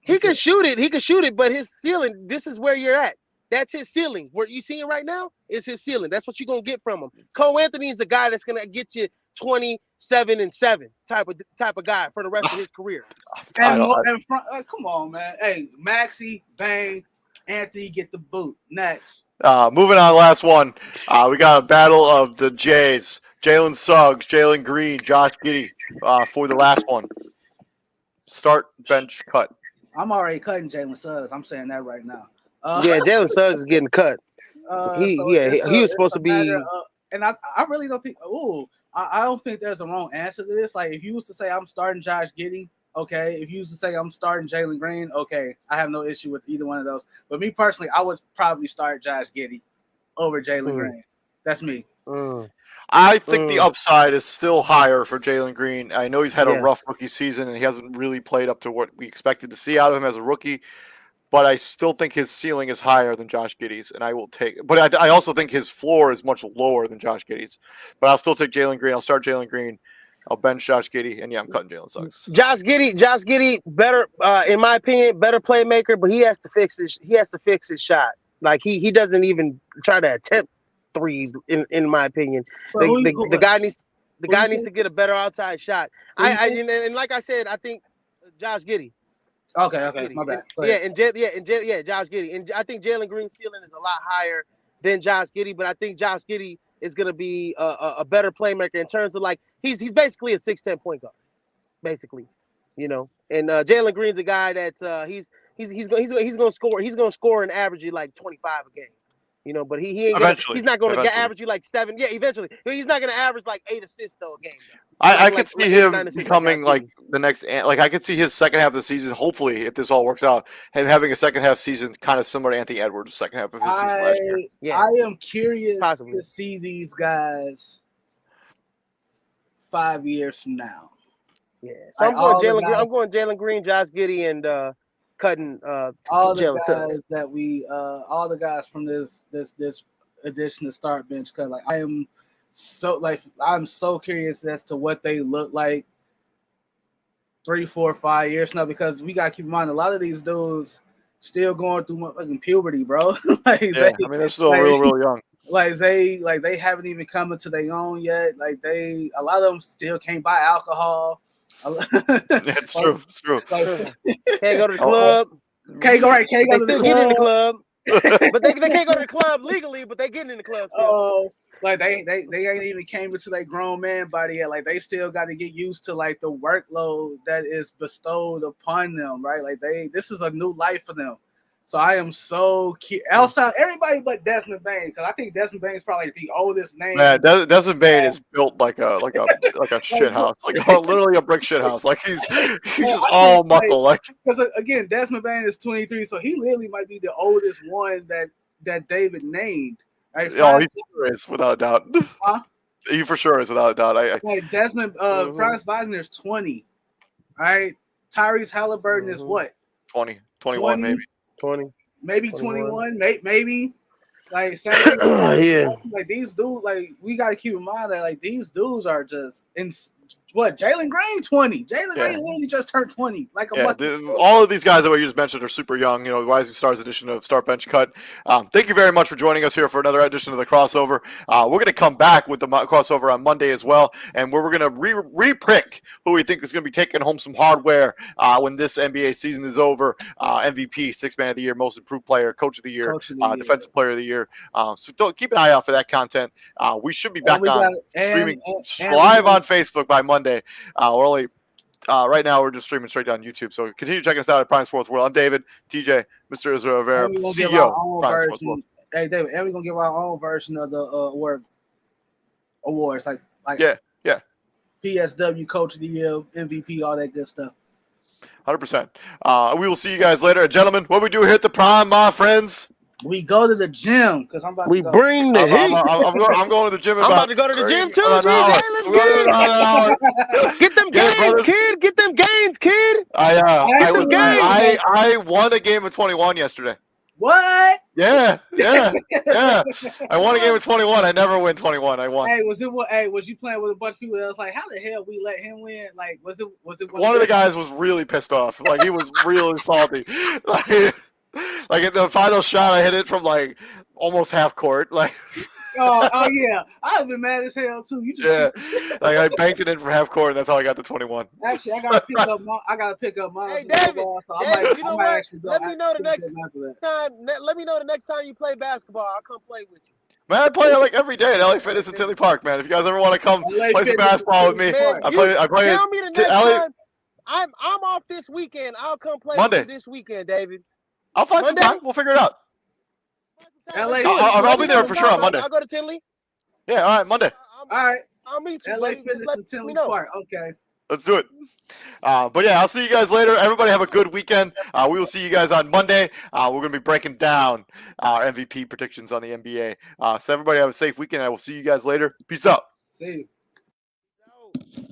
He can shoot it, but his ceiling, this is where you're at. That's his ceiling. What you seeing right now is his ceiling. That's what you're gonna get from him. Cole Anthony is the guy that's gonna get you 27-7 type of guy for the rest of his career. Come on, man. Hey, Maxey, Bain, Anthony, get the boot. Next. Moving on, last one. We got a battle of the Jays. Jalen Suggs, Jalen Green, Josh Giddey for the last one. Start, bench, cut. I'm already cutting Jalen Suggs. I'm saying that right now. Yeah, Jalen Suggs is getting cut. He was supposed to be. And I really don't think. I don't think there's a wrong answer to this. Like, if you was to say I'm starting Josh Giddey, okay. If you was to say I'm starting Jalen Green, okay. I have no issue with either one of those. But me personally, I would probably start Josh Giddey over Jalen Green. That's me. I think the upside is still higher for Jalen Green. I know he's had a rough rookie season and he hasn't really played up to what we expected to see out of him as a rookie. But I still think his ceiling is higher than Josh Giddey's, and I will take. But I also think his floor is much lower than Josh Giddey's. But I'll still take Jalen Green. I'll start Jalen Green. I'll bench Josh Giddey, and I'm cutting Jalen Suggs. Josh Giddey, better, in my opinion, better playmaker, but he has to fix his shot. Like he doesn't even try to attempt threes. In my opinion, the guy needs to get a better outside shot. And like I said, I think Josh Giddey. Okay, my bad. Josh Giddey, and I think Jalen Green's ceiling is a lot higher than Josh Giddey, but I think Josh Giddey is going to be a better playmaker in terms of, like, he's basically a 6'10" point guard, basically, and Jalen Green's a guy that's he's going to score an average like 25 a game. But he's not going to average you like 7. Yeah, eventually. He's not going to average like 8 assists though a game. I could see him becoming like the next. Like, I could see his second half of the season. Hopefully, if this all works out, him having a second half season kind of similar to Anthony Edwards' second half of his season last year. Yeah. I am curious to see these guys 5 years from now. Yeah, so I'm going Jalen Green, Josh Giddey, and cutting all the Jalen guys Suggs. that all the guys from this edition of Start Bench Cut. Like, I'm so curious as to what they look like 3, 4, 5 years now, because we gotta keep in mind a lot of these dudes still going through fucking puberty, bro. like Yeah, they, I mean they're still like, real young. Like they haven't even come into their own yet. Like a lot of them still can't buy alcohol. It's true. It's true. Like, Can't go to the club. can't go They to the still get in the club. club. But they can't go to the club legally, but they getting in the club still. Like they ain't even came into their grown man body yet. Like they still got to get used to like the workload that is bestowed upon them, right? Like this is a new life for them. So I am so cute. Outside everybody but Desmond Bain, because I think Desmond Bain is probably like the oldest name. Man, Desmond Bain is built like a shit house, literally a brick shit house. Like he's just all muscle. Like because again, Desmond Bain is 23, so he literally might be the oldest one that David named. Right? Oh, he sure is without a doubt. Huh? He for sure is without a doubt. Like Desmond, Franz Wagner is 20. All right, Tyrese Halliburton is what? 20, 21 maybe. 20. Maybe 21, maybe. Like, yeah. Like these dudes, like we gotta keep in mind that like these dudes are just in what Jalen Green 20. Jalen Green literally just turned 20. Like a month. All of these guys that we just mentioned are super young. You know, the Rising Stars edition of Start Bench Cut. Thank you very much for joining us here for another edition of the crossover. We're going to come back with the crossover on Monday as well, and we're going to re-prick who we think is going to be taking home some hardware when this NBA season is over. MVP, Sixth Man of the Year, Most Improved Player, Coach of the Year, Defensive Player of the Year. So keep an eye out for that content. We should be back on streaming live on Facebook by Monday. Right now we're just streaming straight down YouTube. So continue checking us out at Prime Sports World. I'm David, TJ, Mr. Israel Rivera, CEO. Prime Sports World. Hey David, and we're gonna give our own version of the awards, like yeah, PSW, Coach of the Year, MVP, all that good stuff. 100%. We will see you guys later, gentlemen. What we do here at the Prime, my friends. We go to the gym because I'm about. We to go. bring the heat. I'm going to the gym. I'm about to go to the gym too. Let's get them gains, kid. Get them gains, kid. I won a game of 21 yesterday. What? Yeah. I won a game of 21. I never win 21. I won. Hey, was you playing with a bunch of people that was like, how the hell we let him win? Like, was it? One of the guys was really pissed off. Like he was really salty. Like in the final shot, I hit it from like almost half court. Like, oh yeah, I've been mad as hell too. Like I banked it in from half court, and that's how I got the 21. Actually, I gotta pick up mine. Hey, David, you know what? Let me know the next time you play basketball. I'll come play with you. Man, I play like every day at LA Fitness in Tinley Park. Man, if you guys ever want to come play some basketball with me, I play. Tell me the next time. I'm off this weekend. I'll come play with you this weekend, David. I'll find some time. We'll figure it out. I'll be there for sure on Monday. I'll go to Tinley. Yeah, all right, Monday. All right. I'll meet you. LA Fitness in Tinley Park. Okay. Let's do it. But yeah, I'll see you guys later. Everybody have a good weekend. We will see you guys on Monday. We're going to be breaking down our MVP predictions on the NBA. So everybody have a safe weekend. I will see you guys later. Peace out. See you.